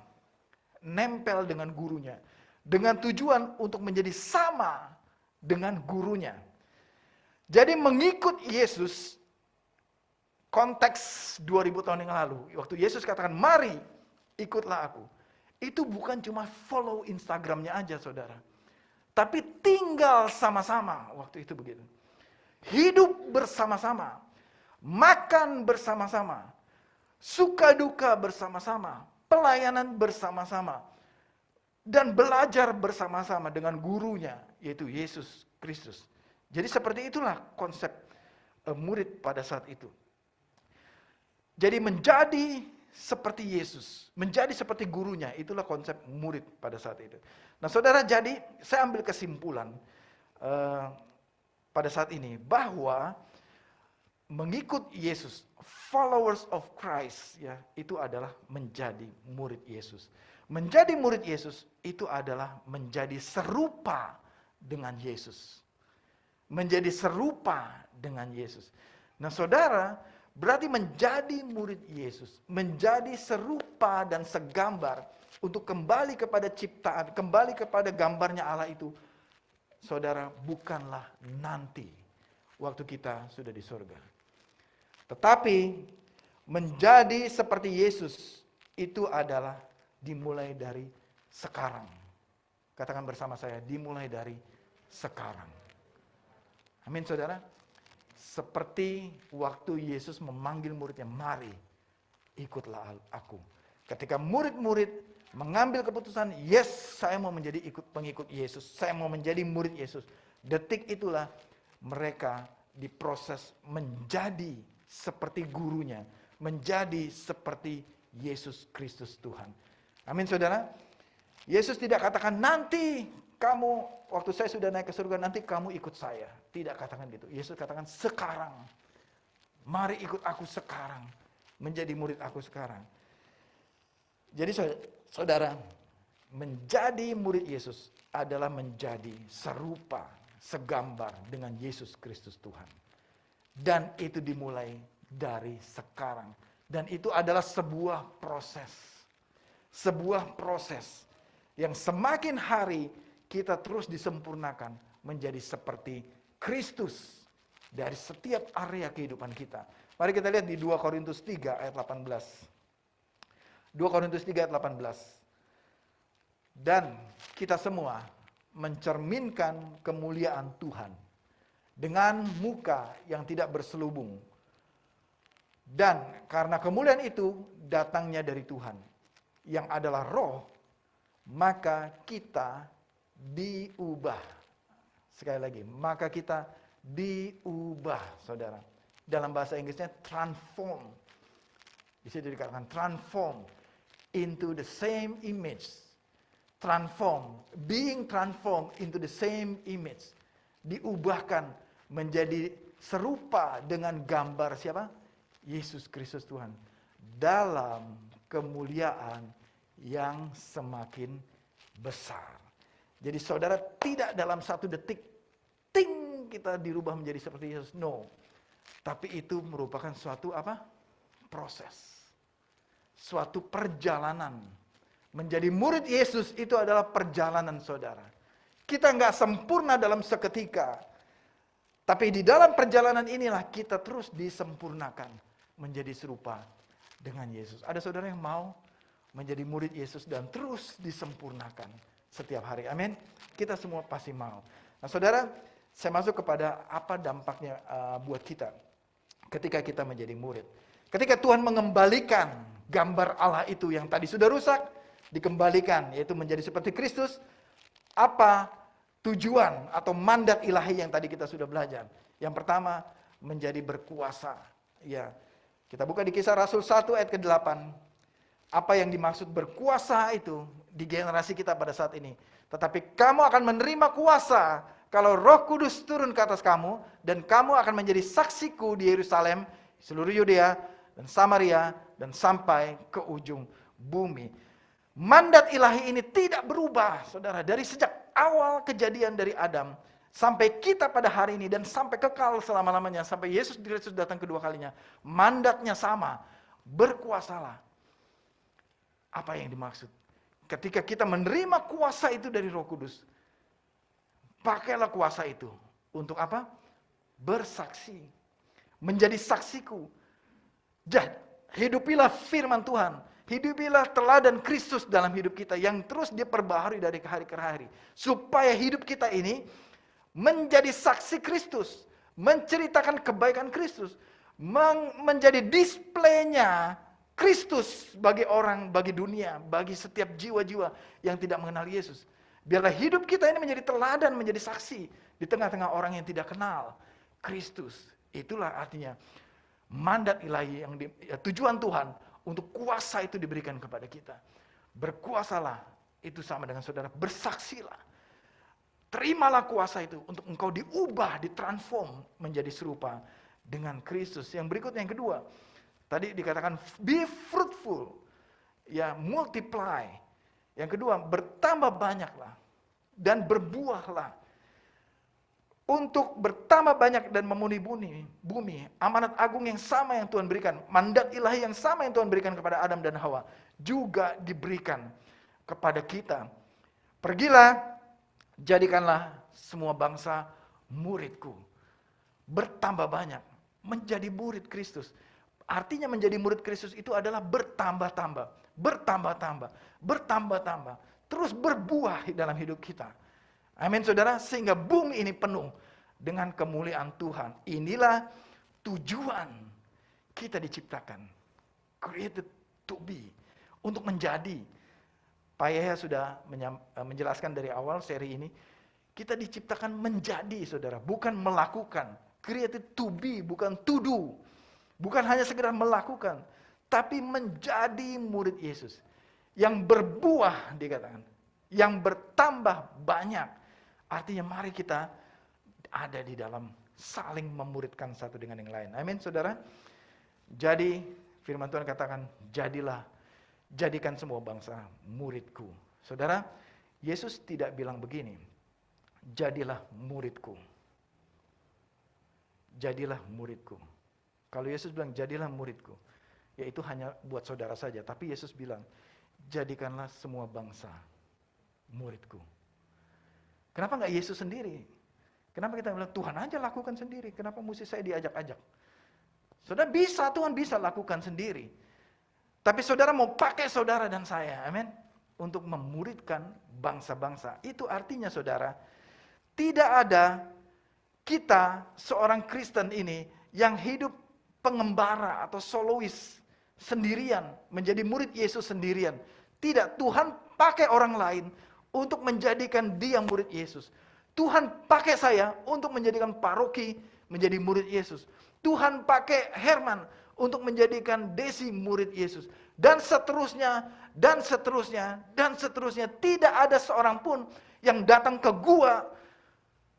nempel dengan gurunya dengan tujuan untuk menjadi sama dengan gurunya. Jadi mengikut Yesus, konteks 2000 tahun yang lalu, waktu Yesus katakan mari ikutlah aku, itu bukan cuma follow Instagramnya aja saudara, tapi tinggal sama-sama waktu itu begitu. Hidup bersama-sama, makan bersama-sama, suka duka bersama-sama, pelayanan bersama-sama. dan belajar bersama-sama dengan gurunya, yaitu Yesus Kristus. Jadi seperti itulah konsep murid pada saat itu. Jadi menjadi seperti Yesus, menjadi seperti gurunya, itulah konsep murid pada saat itu. Nah saudara, jadi saya ambil kesimpulan pada saat ini bahwa mengikut Yesus, followers of Christ, ya, itu adalah menjadi murid Yesus. Menjadi murid Yesus itu adalah menjadi serupa dengan Yesus. Menjadi serupa dengan Yesus. Nah saudara, berarti menjadi murid Yesus, menjadi serupa dan segambar untuk kembali kepada ciptaan, kembali kepada gambarnya Allah itu, saudara, bukanlah nanti waktu kita sudah di surga. Tetapi menjadi seperti Yesus itu adalah dimulai dari sekarang. Katakan bersama saya, dimulai dari sekarang. Amin saudara. Seperti waktu Yesus memanggil muridnya, mari ikutlah aku. Ketika murid-murid mengambil keputusan, yes, saya mau menjadi pengikut Yesus, saya mau menjadi murid Yesus. Detik itulah mereka diproses menjadi seperti gurunya, menjadi seperti Yesus Kristus Tuhan. Amin saudara. Yesus tidak katakan nanti kamu, waktu saya sudah naik ke surga, nanti kamu ikut saya. Tidak katakan gitu. Yesus katakan sekarang. Mari ikut aku sekarang. Menjadi murid aku sekarang. Jadi saudara, menjadi murid Yesus adalah menjadi serupa, segambar dengan Yesus Kristus Tuhan. Dan itu dimulai dari sekarang. Dan itu adalah sebuah proses. Sebuah proses yang semakin hari kita terus disempurnakan menjadi seperti Kristus dari setiap area kehidupan kita. Mari kita lihat di 2 Korintus 3 ayat 18. 2 Korintus 3 ayat 18. Dan kita semua mencerminkan kemuliaan Tuhan dengan muka yang tidak berselubung. Dan karena kemuliaan itu datangnya dari Tuhan, yang adalah roh, maka kita diubah. Sekali lagi, maka kita diubah, saudara. Dalam bahasa Inggrisnya transform. Bisa dikatakan transform into the same image. Transform, being transformed into the same image. Diubahkan menjadi serupa dengan gambar siapa? Yesus Kristus Tuhan. Dalam kemuliaan yang semakin besar. Jadi saudara, tidak dalam satu detik, ting, kita dirubah menjadi seperti Yesus. No. Tapi itu merupakan suatu apa? Proses. Suatu perjalanan. Menjadi murid Yesus itu adalah perjalanan saudara. Kita nggak sempurna dalam seketika. Tapi di dalam perjalanan inilah kita terus disempurnakan. Menjadi serupa dengan Yesus. Ada saudara yang mau menjadi murid Yesus dan terus disempurnakan setiap hari. Amin. Kita semua pasti mau. Nah saudara, saya masuk kepada apa dampaknya buat kita ketika kita menjadi murid. Ketika Tuhan mengembalikan gambar Allah itu yang tadi sudah rusak, dikembalikan, yaitu menjadi seperti Kristus. Apa tujuan atau mandat ilahi yang tadi kita sudah belajar? Yang pertama, menjadi berkuasa. Ya, kita buka di Kisah Rasul 1 ayat ke-8. Apa yang dimaksud berkuasa itu di generasi kita pada saat ini. Tetapi kamu akan menerima kuasa kalau Roh Kudus turun ke atas kamu, dan kamu akan menjadi saksiku di Yerusalem, seluruh Yudea dan Samaria, dan sampai ke ujung bumi. Mandat ilahi ini tidak berubah, saudara, dari sejak awal kejadian dari Adam sampai kita pada hari ini dan sampai kekal selama-lamanya, sampai Yesus datang kedua kalinya. Mandatnya sama, berkuasalah. Apa yang dimaksud? Ketika kita menerima kuasa itu dari Roh Kudus, pakailah kuasa itu untuk apa? Bersaksi, menjadi saksiku. Jadi hidupilah firman Tuhan. Hidupilah teladan Kristus dalam hidup kita yang terus diperbaharui dari hari ke hari. Supaya hidup kita ini menjadi saksi Kristus. Menceritakan kebaikan Kristus. Menjadi displaynya Kristus bagi orang, bagi dunia, bagi setiap jiwa-jiwa yang tidak mengenal Yesus. Biarlah hidup kita ini menjadi teladan, menjadi saksi di tengah-tengah orang yang tidak kenal Kristus. Itulah artinya mandat ilahi yang tujuan Tuhan untuk kuasa itu diberikan kepada kita. Berkuasalah, itu sama dengan saudara, bersaksilah. Terimalah kuasa itu untuk engkau diubah, ditransform menjadi serupa dengan Kristus. Yang berikutnya, yang kedua, tadi dikatakan be fruitful, ya multiply. Yang kedua, bertambah banyaklah dan berbuahlah. Untuk bertambah banyak dan memenuhi bumi, amanat agung yang sama yang Tuhan berikan, mandat ilahi yang sama yang Tuhan berikan kepada Adam dan Hawa, juga diberikan kepada kita. Pergilah, jadikanlah semua bangsa muridku. Bertambah banyak, menjadi murid Kristus. Artinya menjadi murid Kristus itu adalah bertambah-tambah, bertambah-tambah, bertambah-tambah, terus berbuah dalam hidup kita. Amin saudara, sehingga bumi ini penuh dengan kemuliaan Tuhan. Inilah tujuan kita diciptakan. Created to be. Untuk menjadi. Pak Yahya sudah menjelaskan dari awal seri ini. Kita diciptakan menjadi saudara, bukan melakukan. Created to be, bukan to do. Bukan hanya sekedar melakukan, tapi menjadi murid Yesus. Yang berbuah dikatakan. Yang bertambah banyak. Artinya mari kita ada di dalam saling memuridkan satu dengan yang lain. Amin saudara. Jadi firman Tuhan katakan, jadikan semua bangsa muridku. Saudara, Yesus tidak bilang begini, jadilah muridku. Jadilah muridku. Kalau Yesus bilang jadilah muridku, ya itu hanya buat saudara saja. Tapi Yesus bilang, jadikanlah semua bangsa muridku. Kenapa nggak Yesus sendiri? Kenapa kita bilang Tuhan aja lakukan sendiri? Kenapa mesti saya diajak-ajak? Saudara bisa, Tuhan bisa lakukan sendiri. Tapi saudara mau pakai saudara dan saya, amin, untuk memuridkan bangsa-bangsa. Itu artinya saudara, tidak ada kita seorang Kristen ini yang hidup pengembara atau solois sendirian, menjadi murid Yesus sendirian. Tidak, Tuhan pakai orang lain untuk menjadikan dia murid Yesus. Tuhan pakai saya untuk menjadikan paroki menjadi murid Yesus. Tuhan pakai Herman untuk menjadikan Desi murid Yesus. Dan seterusnya, dan seterusnya, dan seterusnya. Tidak ada seorang pun yang datang ke gua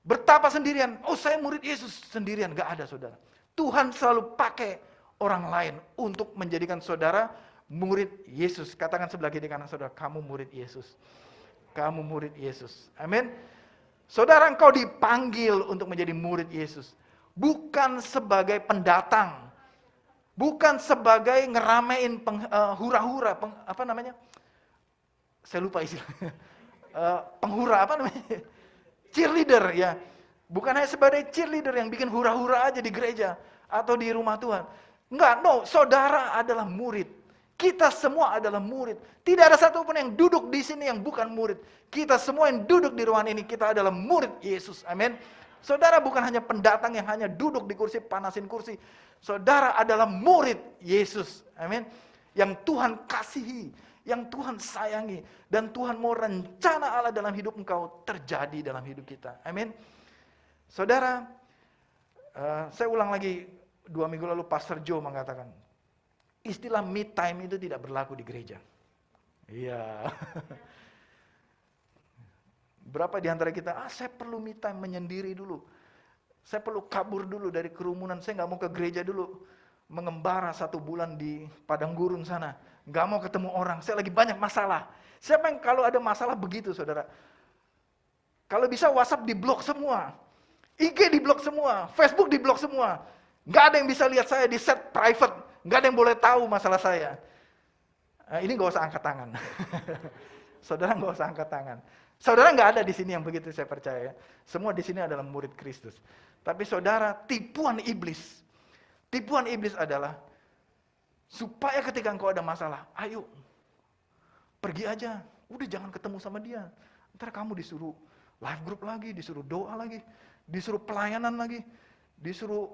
bertapa sendirian. Oh saya murid Yesus sendirian. Gak ada saudara. Tuhan selalu pakai orang lain untuk menjadikan saudara murid Yesus. Katakan sebelah kiri kanan saudara, kamu murid Yesus. Kamu murid Yesus. Amin. Saudara, engkau dipanggil untuk menjadi murid Yesus. Bukan sebagai pendatang. Bukan sebagai ngeramein hura-hura. Apa namanya? Saya lupa istilahnya. Penghura, apa namanya? Cheerleader, ya. Bukan hanya sebagai cheerleader yang bikin hura-hura aja di gereja. Atau di rumah Tuhan. Enggak, no. Saudara adalah murid. Kita semua adalah murid. Tidak ada satupun yang duduk di sini yang bukan murid. Kita semua yang duduk di ruangan ini, kita adalah murid Yesus. Amin. Saudara bukan hanya pendatang yang hanya duduk di kursi, panasin kursi. Saudara adalah murid Yesus. Amin. Yang Tuhan kasihi, yang Tuhan sayangi. Dan Tuhan mau rencana Allah dalam hidup engkau terjadi dalam hidup kita. Amin. Saudara, saya ulang lagi, 2 minggu lalu Pastor Joe mengatakan, istilah me time itu tidak berlaku di gereja. Iya. Berapa di antara kita, saya perlu me time menyendiri dulu. Saya perlu kabur dulu dari kerumunan, saya nggak mau ke gereja dulu. Mengembara 1 bulan di padang gurun sana. Nggak mau ketemu orang, saya lagi banyak masalah. Siapa yang kalau ada masalah begitu saudara? Kalau bisa WhatsApp di-blok semua. IG di-blok semua, Facebook di-blok semua. Nggak ada yang bisa lihat saya di set private. Nggak ada yang boleh tahu masalah saya. Ini nggak usah angkat tangan. Saudara nggak usah angkat tangan. Saudara nggak ada di sini yang begitu, saya percaya. Semua di sini adalah murid Kristus. Tapi saudara, tipuan iblis. Tipuan iblis adalah supaya ketika engkau ada masalah, ayo pergi aja. Udah jangan ketemu sama dia. Ntar kamu disuruh live group lagi, disuruh doa lagi, disuruh pelayanan lagi, disuruh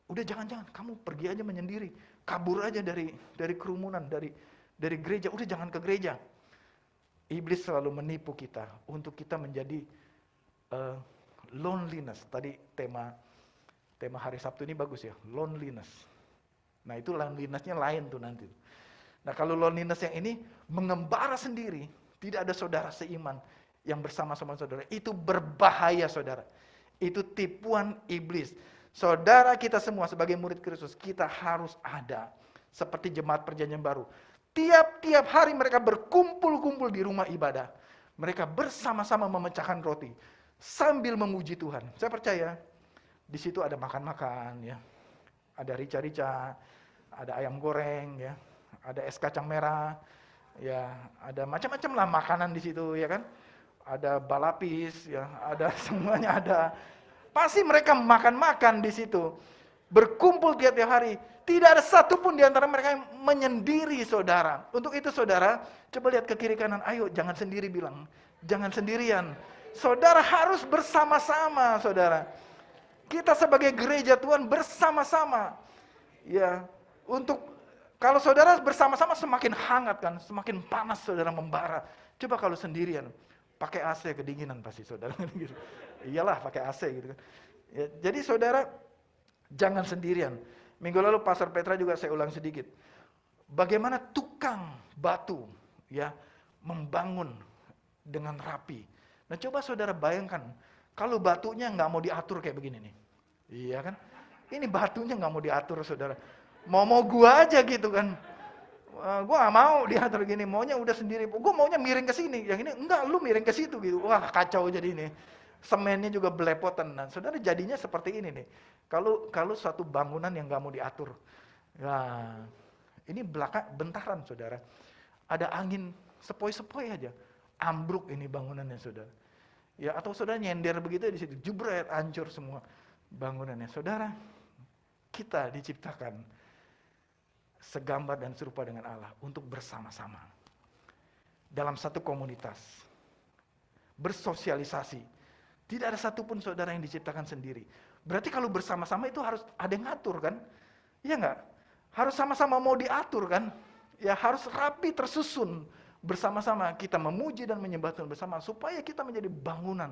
Udah jangan kamu pergi aja menyendiri, kabur aja dari kerumunan, dari gereja, udah jangan ke gereja. Iblis selalu menipu kita untuk kita menjadi loneliness. Tadi tema hari Sabtu ini bagus ya, loneliness. Nah itu loneliness-nya lain tuh nanti. Nah kalau loneliness yang ini mengembara sendiri, tidak ada saudara seiman yang bersama-sama saudara, itu berbahaya saudara. Itu tipuan iblis. Saudara kita semua sebagai murid Kristus, kita harus ada seperti jemaat perjanjian baru. Tiap-tiap hari mereka berkumpul-kumpul di rumah ibadah. Mereka bersama-sama memecahkan roti sambil memuji Tuhan. Saya percaya di situ ada makan-makan ya. Ada rica-rica, ada ayam goreng ya, ada es kacang merah, ya, ada macam-macam lah makanan di situ ya kan. Ada balapis ya, ada semuanya ada. Pasti mereka makan-makan di situ. Berkumpul tiap-tiap hari. Tidak ada satupun di antara mereka yang menyendiri saudara. Untuk itu saudara, coba lihat ke kiri kanan. Ayo jangan sendiri bilang. Jangan sendirian. Saudara harus bersama-sama saudara. Kita sebagai gereja Tuhan bersama-sama. Ya, kalau saudara bersama-sama semakin hangat kan. Semakin panas saudara membara. Coba kalau sendirian. Pakai AC kedinginan pasti saudara. Iyalah pakai AC gitu kan. Ya, jadi saudara jangan sendirian. Minggu lalu Pastor Petra juga saya ulang sedikit. Bagaimana tukang batu ya membangun dengan rapi. Nah coba saudara bayangkan kalau batunya nggak mau diatur kayak begini nih. Iya kan? Ini batunya nggak mau diatur saudara. Mau gua aja gitu kan. Gue gak mau diatur gini, maunya udah sendiri. Gue maunya miring ke sini, yang ini enggak, lu miring ke situ gitu. Wah kacau jadi ini. Semennya juga belepotan. Nah, saudara jadinya seperti ini nih. Kalau suatu bangunan yang gak mau diatur, nah ini bentaran saudara. Ada angin sepoi-sepoi aja, ambruk ini bangunannya saudara. Ya atau saudara nyender begitu di situ, jubret, hancur semua bangunannya. Saudara, kita diciptakan segambar dan serupa dengan Allah untuk bersama-sama dalam satu komunitas, bersosialisasi. Tidak ada satupun saudara yang diciptakan sendiri. Berarti kalau bersama-sama itu harus ada yang ngatur kan? Iya enggak? Harus sama-sama mau diatur kan? Ya harus rapi tersusun bersama-sama. Kita memuji dan menyembah Tuhan bersama supaya kita menjadi bangunan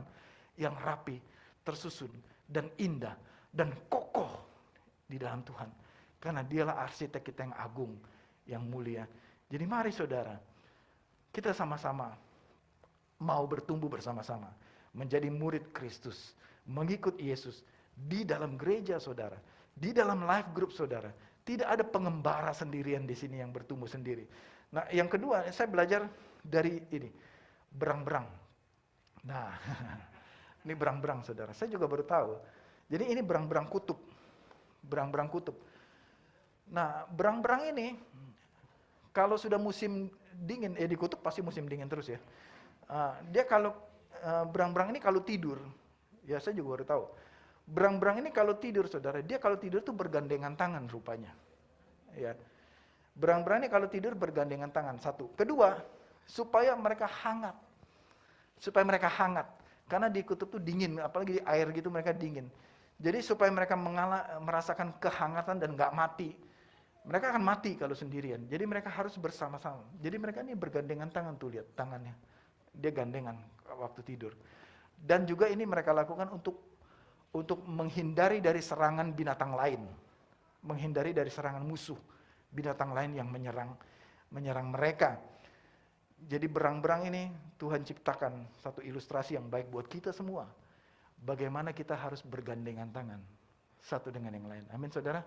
yang rapi, tersusun dan indah dan kokoh di dalam Tuhan. Karena dialah arsitek kita yang agung, yang mulia. Jadi mari saudara, kita sama-sama mau bertumbuh bersama-sama. Menjadi murid Kristus, mengikut Yesus. Di dalam gereja saudara, di dalam life group saudara. Tidak ada pengembara sendirian di sini yang bertumbuh sendiri. Nah yang kedua, saya belajar dari ini, berang-berang. Nah, ini berang-berang saudara, saya juga baru tahu. Jadi ini berang-berang kutub. Berang-berang kutub. Nah, berang-berang ini kalau sudah musim dingin, di kutub pasti musim dingin terus ya. Dia kalau berang-berang ini kalau tidur, ya saya juga baru tahu. Berang-berang ini kalau tidur saudara, dia kalau tidur tuh bergandengan tangan rupanya. Ya. Berang-berang ini kalau tidur bergandengan tangan, satu. Kedua, supaya mereka hangat. Supaya mereka hangat. Karena di kutub tuh dingin, apalagi di air gitu mereka dingin. Jadi supaya mereka merasakan kehangatan dan nggak mati. Mereka akan mati kalau sendirian. Jadi mereka harus bersama-sama. Jadi mereka ini bergandengan tangan tuh, lihat tangannya. Dia gandengan waktu tidur. Dan juga ini mereka lakukan untuk menghindari dari serangan binatang lain. Menghindari dari serangan musuh. Binatang lain yang menyerang mereka. Jadi berang-berang ini Tuhan ciptakan satu ilustrasi yang baik buat kita semua. Bagaimana kita harus bergandengan tangan satu dengan yang lain. Amin saudara.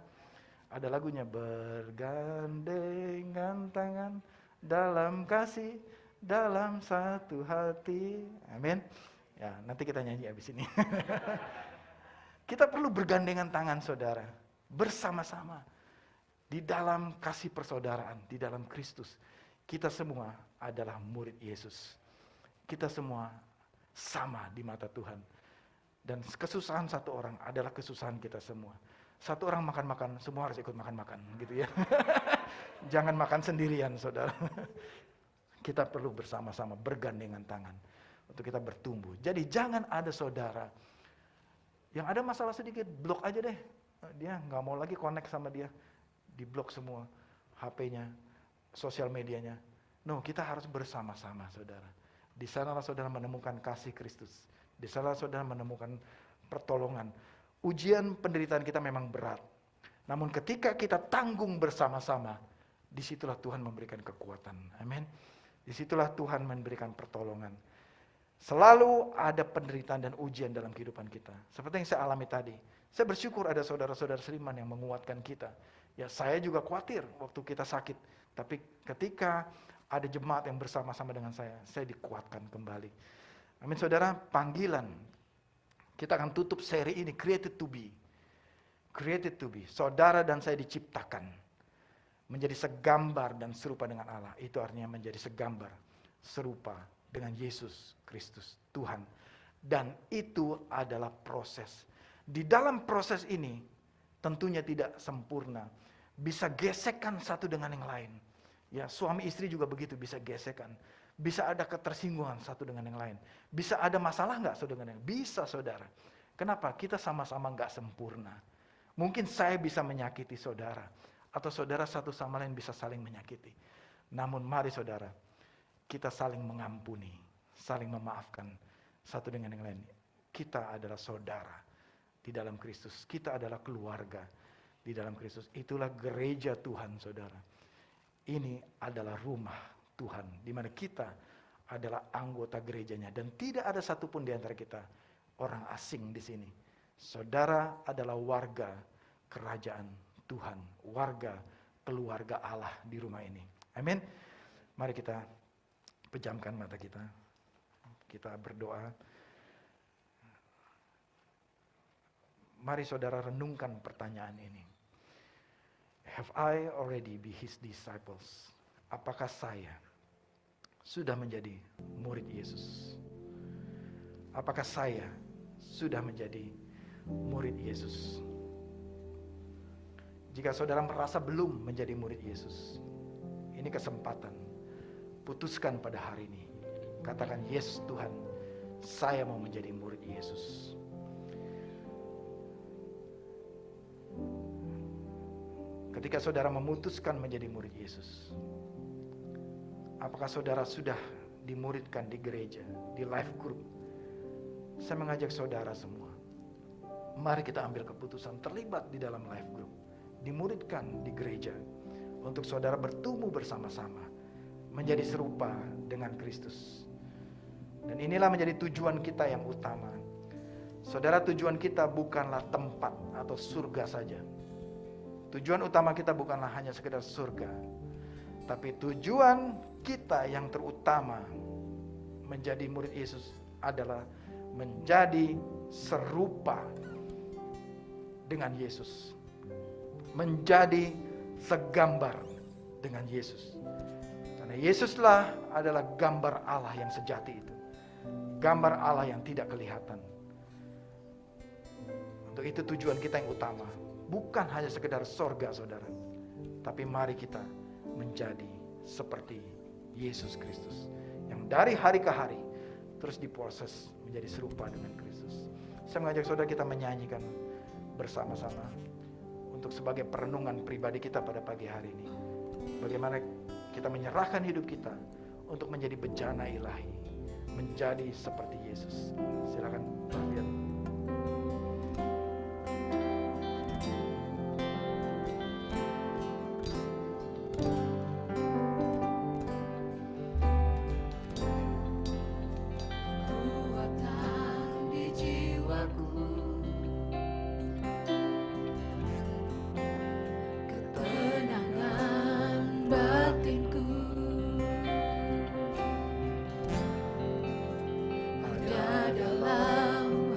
Ada lagunya, bergandengan tangan dalam kasih, dalam satu hati. Amin. Ya, nanti kita nyanyi habis ini. Kita perlu bergandengan tangan saudara, bersama-sama di dalam kasih persaudaraan, di dalam Kristus. Kita semua adalah murid Yesus. Kita semua sama di mata Tuhan. Dan kesusahan satu orang adalah kesusahan kita semua. Satu orang makan-makan, semua harus ikut makan-makan, gitu ya. Jangan makan sendirian, saudara. Kita perlu bersama-sama bergandengan tangan untuk kita bertumbuh. Jadi jangan ada saudara yang ada masalah sedikit, blok aja deh. dia nggak mau lagi connect sama dia, diblok semua HP-nya, sosial medianya. No, kita harus bersama-sama, saudara. Di sanalah saudara menemukan kasih Kristus. Di sanalah saudara menemukan pertolongan. Ujian penderitaan kita memang berat. Namun ketika kita tanggung bersama-sama, disitulah Tuhan memberikan kekuatan. Amin. Disitulah Tuhan memberikan pertolongan. Selalu ada penderitaan dan ujian dalam kehidupan kita. Seperti yang saya alami tadi. Saya bersyukur ada saudara-saudara seiman yang menguatkan kita. Ya, saya juga khawatir waktu kita sakit. Tapi ketika ada jemaat yang bersama-sama dengan saya dikuatkan kembali. Amin, saudara. Panggilan. Kita akan tutup seri ini, Created to Be. Created to be. Saudara dan saya diciptakan menjadi segambar dan serupa dengan Allah. Itu artinya menjadi segambar, serupa dengan Yesus Kristus, Tuhan. Dan itu adalah proses. Di dalam proses ini, tentunya tidak sempurna. Bisa gesekan satu dengan yang lain. Ya, suami istri juga begitu, bisa gesekan. Bisa ada ketersinggungan satu dengan yang lain. Bisa ada masalah nggak satu dengan yang lain? Bisa, saudara. Kenapa? Kita sama-sama nggak sempurna. Mungkin saya bisa menyakiti saudara, atau saudara satu sama lain bisa saling menyakiti. Namun mari saudara, kita saling mengampuni, saling memaafkan satu dengan yang lain. Kita adalah saudara di dalam Kristus. Kita adalah keluarga di dalam Kristus. Itulah gereja Tuhan, saudara. Ini adalah rumah Tuhan, di mana kita adalah anggota gerejanya. Dan tidak ada satupun di antara kita orang asing di sini. Saudara adalah warga kerajaan Tuhan, warga keluarga Allah di rumah ini. Amin. Mari kita pejamkan mata kita. Kita berdoa. Mari saudara renungkan pertanyaan ini. Have I already be his disciples? Apakah saya sudah menjadi murid Yesus? Apakah saya sudah menjadi murid Yesus? Jika saudara merasa belum menjadi murid Yesus, ini kesempatan. Putuskan pada hari ini. Katakan, yes Tuhan, saya mau menjadi murid Yesus. Ketika saudara memutuskan menjadi murid Yesus, apakah saudara sudah dimuridkan di gereja, di life group? Saya mengajak saudara semua, mari kita ambil keputusan terlibat di dalam life group, dimuridkan di gereja, untuk saudara bertumbuh bersama-sama, menjadi serupa dengan Kristus. Dan inilah menjadi tujuan kita yang utama. Saudara, tujuan kita bukanlah tempat atau surga saja. Tujuan utama kita bukanlah hanya sekedar surga, tapi tujuan kita yang terutama menjadi murid Yesus adalah menjadi serupa dengan Yesus, menjadi segambar dengan Yesus. Karena Yesuslah adalah gambar Allah yang sejati itu, gambar Allah yang tidak kelihatan. Untuk itu tujuan kita yang utama bukan hanya sekedar sorga, saudara, tapi mari kita menjadi seperti Yesus Kristus, yang dari hari ke hari terus diproses menjadi serupa dengan Kristus. Saya mengajak saudara kita menyanyikan bersama-sama untuk sebagai perenungan pribadi kita pada pagi hari ini. Bagaimana kita menyerahkan hidup kita untuk menjadi bejana ilahi, menjadi seperti Yesus. Silakan Bapak. Ada dalam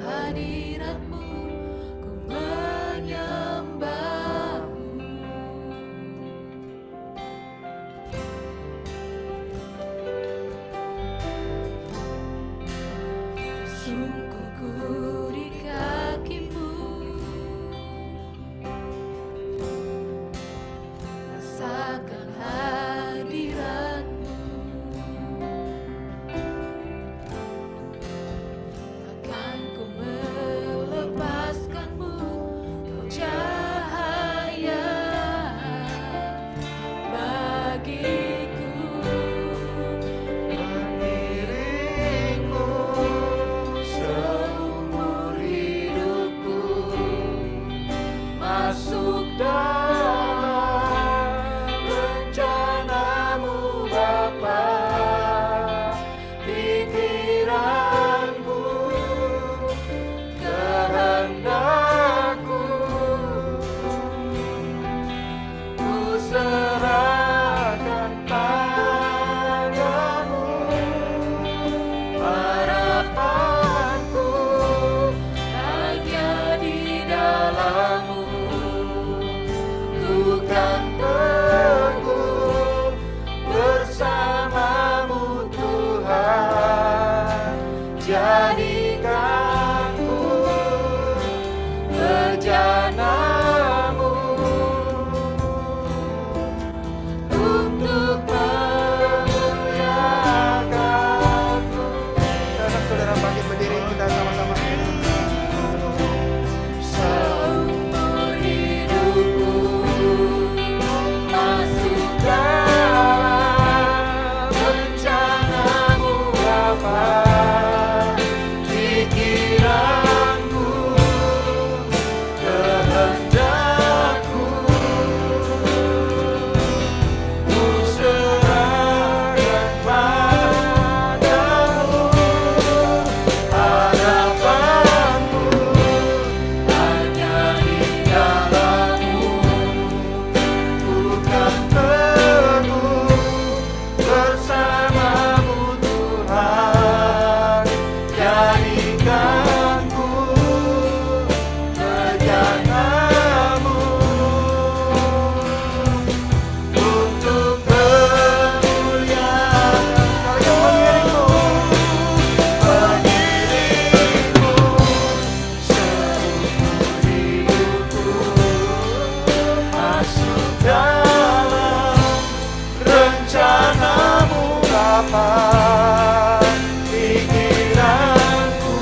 pikiranku,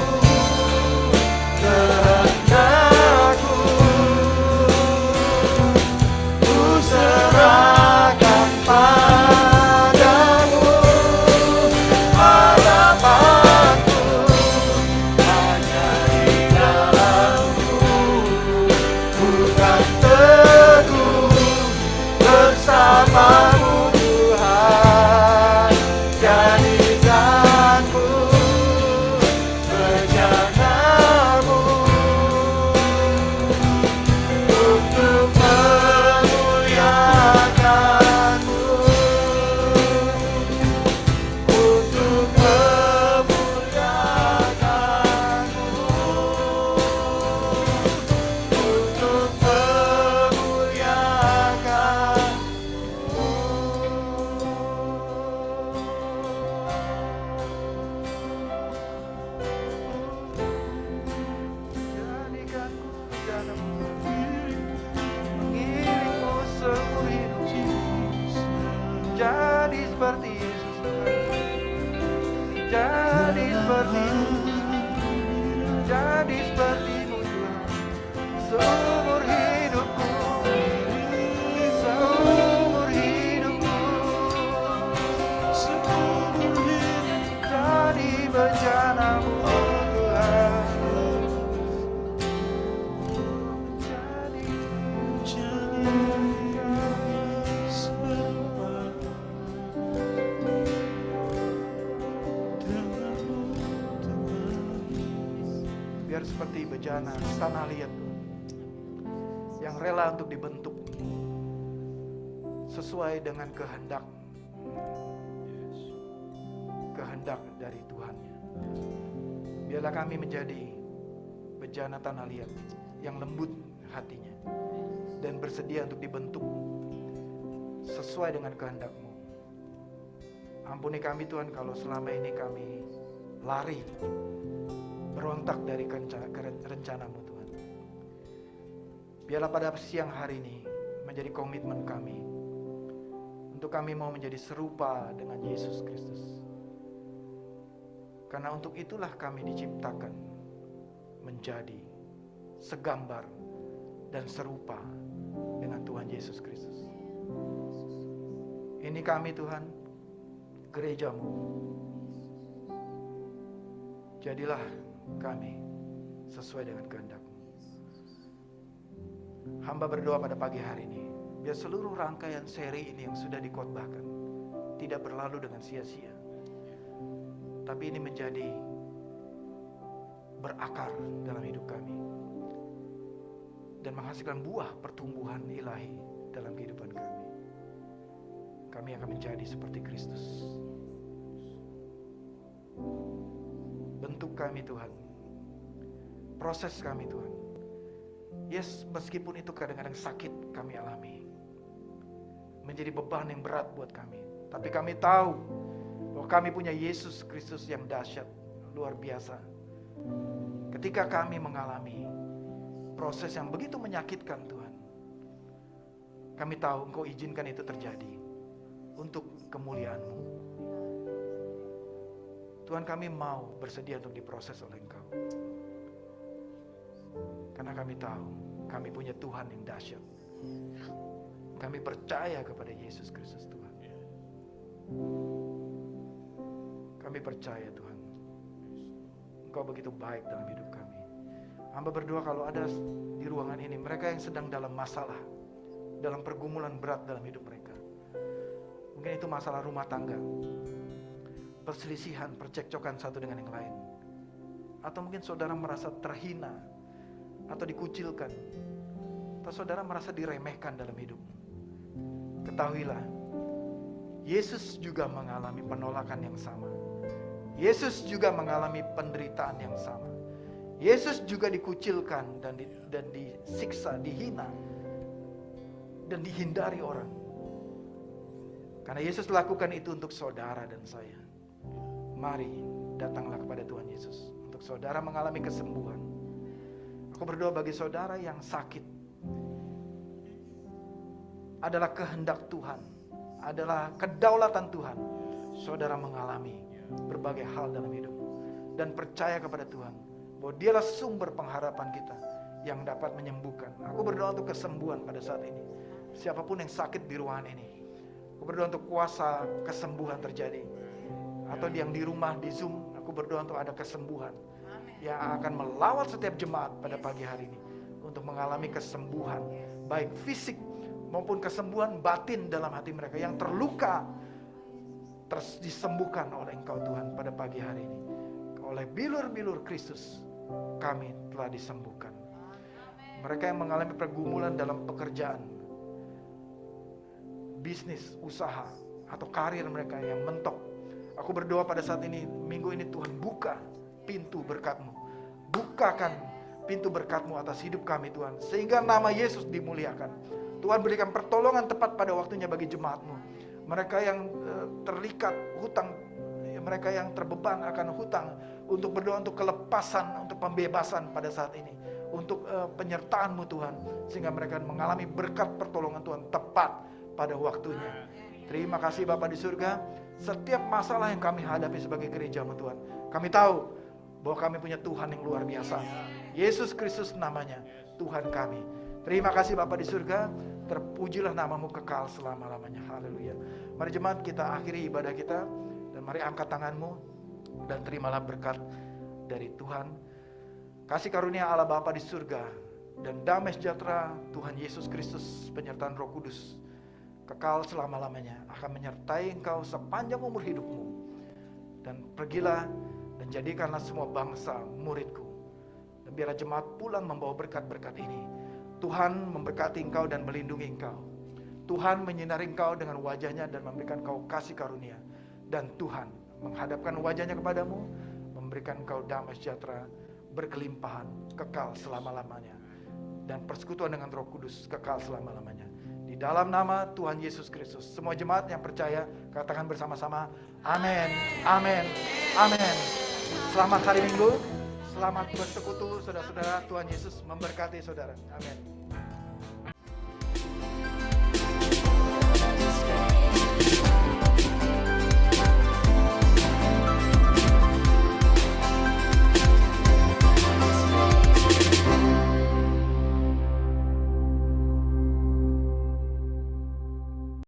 kehendakku, ku serahkan padamu. Harapanku hanya di dalam-Mu, bukan teguh bersama-Mu Tuhan. Jadikanku bejanamu untuk memuliakan-Mu, untuk memuliakan-Mu, untuk Jadikanku bejanamu, mengiringmu seumur hidup. Jadi seperti Yesus Tuhan. Jadi seperti-Mu, jadi seperti-Mu Tuhan. Seumur hidupku, seumur hidupku, jadi bejana-Mu Tuhan. Biar seperti bejana tanah liat Tuhan, yang rela untuk dibentuk sesuai dengan kehendak dari Tuhannya. Biarlah kami menjadi bejana tanah liat yang lembut hatinya dan bersedia untuk dibentuk sesuai dengan kehendak-Mu. Ampuni kami Tuhan kalau selama ini kami lari berontak dari rencana-Mu Tuhan. Biarlah pada siang hari ini menjadi komitmen kami untuk kami mau menjadi serupa dengan Yesus Kristus. Karena untuk itulah kami diciptakan menjadi segambar dan serupa dengan Tuhan Yesus Kristus. Ini kami Tuhan, gereja-Mu. Jadilah kami sesuai dengan kehendak-Mu. Hamba berdoa pada pagi hari ini, biar seluruh rangkaian seri ini yang sudah dikhotbahkan tidak berlalu dengan sia-sia, tapi ini menjadi berakar dalam hidup kami dan menghasilkan buah pertumbuhan ilahi dalam kehidupan kami. Kami akan menjadi seperti Kristus. Bentuk kami Tuhan, proses kami Tuhan. Yes, meskipun itu kadang-kadang sakit kami alami, menjadi beban yang berat buat kami, tapi kami tahu bahwa kami punya Yesus Kristus yang dahsyat, luar biasa. Ketika kami mengalami proses yang begitu menyakitkan Tuhan, kami tahu Engkau izinkan itu terjadi untuk kemuliaan-Mu. Tuhan, kami mau bersedia untuk diproses oleh Engkau. Karena kami tahu kami punya Tuhan yang dahsyat. Kami percaya kepada Yesus Kristus Tuhan. Kami percaya Tuhan, Engkau begitu baik dalam hidup kami. Hamba berdoa kalau ada di ruangan ini mereka yang sedang dalam masalah, dalam pergumulan berat dalam hidup mereka. Mungkin itu masalah rumah tangga, perselisihan, percekcokan satu dengan yang lain. Atau mungkin saudara merasa terhina atau dikucilkan, atau saudara merasa diremehkan dalam hidup. Ketahuilah, Yesus juga mengalami penolakan yang sama. Yesus juga mengalami penderitaan yang sama. Yesus juga dikucilkan dan disiksa, dihina, dan dihindari orang. Karena Yesus lakukan itu untuk saudara dan saya. Mari datanglah kepada Tuhan Yesus untuk saudara mengalami kesembuhan. Aku berdoa bagi saudara yang sakit, adalah kehendak Tuhan, adalah kedaulatan Tuhan saudara mengalami berbagai hal dalam hidup dan percaya kepada Tuhan bahwa Dialah sumber pengharapan kita yang dapat menyembuhkan. Aku berdoa untuk kesembuhan pada saat ini. Siapapun yang sakit di ruangan ini, aku berdoa untuk kuasa kesembuhan terjadi. Atau yang di rumah, di Zoom, aku berdoa untuk ada kesembuhan yang akan melawat setiap jemaat pada pagi hari ini untuk mengalami kesembuhan, baik fisik maupun kesembuhan batin dalam hati mereka yang terluka, disembuhkan oleh Engkau Tuhan pada pagi hari ini. Oleh bilur-bilur Kristus kami telah disembuhkan. Mereka yang mengalami pergumulan dalam pekerjaan, bisnis, usaha, atau karir mereka yang mentok, aku berdoa pada saat ini, minggu ini Tuhan buka pintu berkat-Mu. Bukakan pintu berkat-Mu atas hidup kami Tuhan, sehingga nama Yesus dimuliakan. Tuhan berikan pertolongan tepat pada waktunya bagi jemaat-Mu. Mereka yang terlikat hutang, mereka yang terbeban akan hutang, untuk berdoa untuk kelepasan, untuk pembebasan pada saat ini, untuk penyertaan-Mu Tuhan, sehingga mereka mengalami berkat pertolongan Tuhan tepat pada waktunya. Terima kasih Bapa di surga. Setiap masalah yang kami hadapi sebagai gereja-Mu Tuhan, kami tahu bahwa kami punya Tuhan yang luar biasa. Yesus Kristus namanya, Tuhan kami. Terima kasih Bapa di surga. Terpujilah nama-Mu kekal selama-lamanya. Haleluya. Mari jemaat, kita akhiri ibadah kita, dan mari angkat tanganmu dan terimalah berkat dari Tuhan. Kasih karunia Allah Bapa di surga dan damai sejahtera Tuhan Yesus Kristus, penyertaan Roh Kudus, kekal selama-lamanya akan menyertai engkau sepanjang umur hidupmu. Dan pergilah dan jadikanlah semua bangsa muridku. Dan biarlah jemaat pulang membawa berkat-berkat ini. Tuhan memberkati engkau dan melindungi engkau. Tuhan menyinari engkau dengan wajahnya dan memberikan engkau kasih karunia. Dan Tuhan menghadapkan wajahnya kepadamu, memberikan engkau damai sejahtera, berkelimpahan, kekal selama-lamanya. Dan persekutuan dengan Roh Kudus kekal selama-lamanya. Di dalam nama Tuhan Yesus Kristus. Semua jemaat yang percaya, katakan bersama-sama, amin, amin, amin. Selamat hari Minggu, selamat bersekutu saudara-saudara. Tuhan Yesus memberkati saudara. Amin.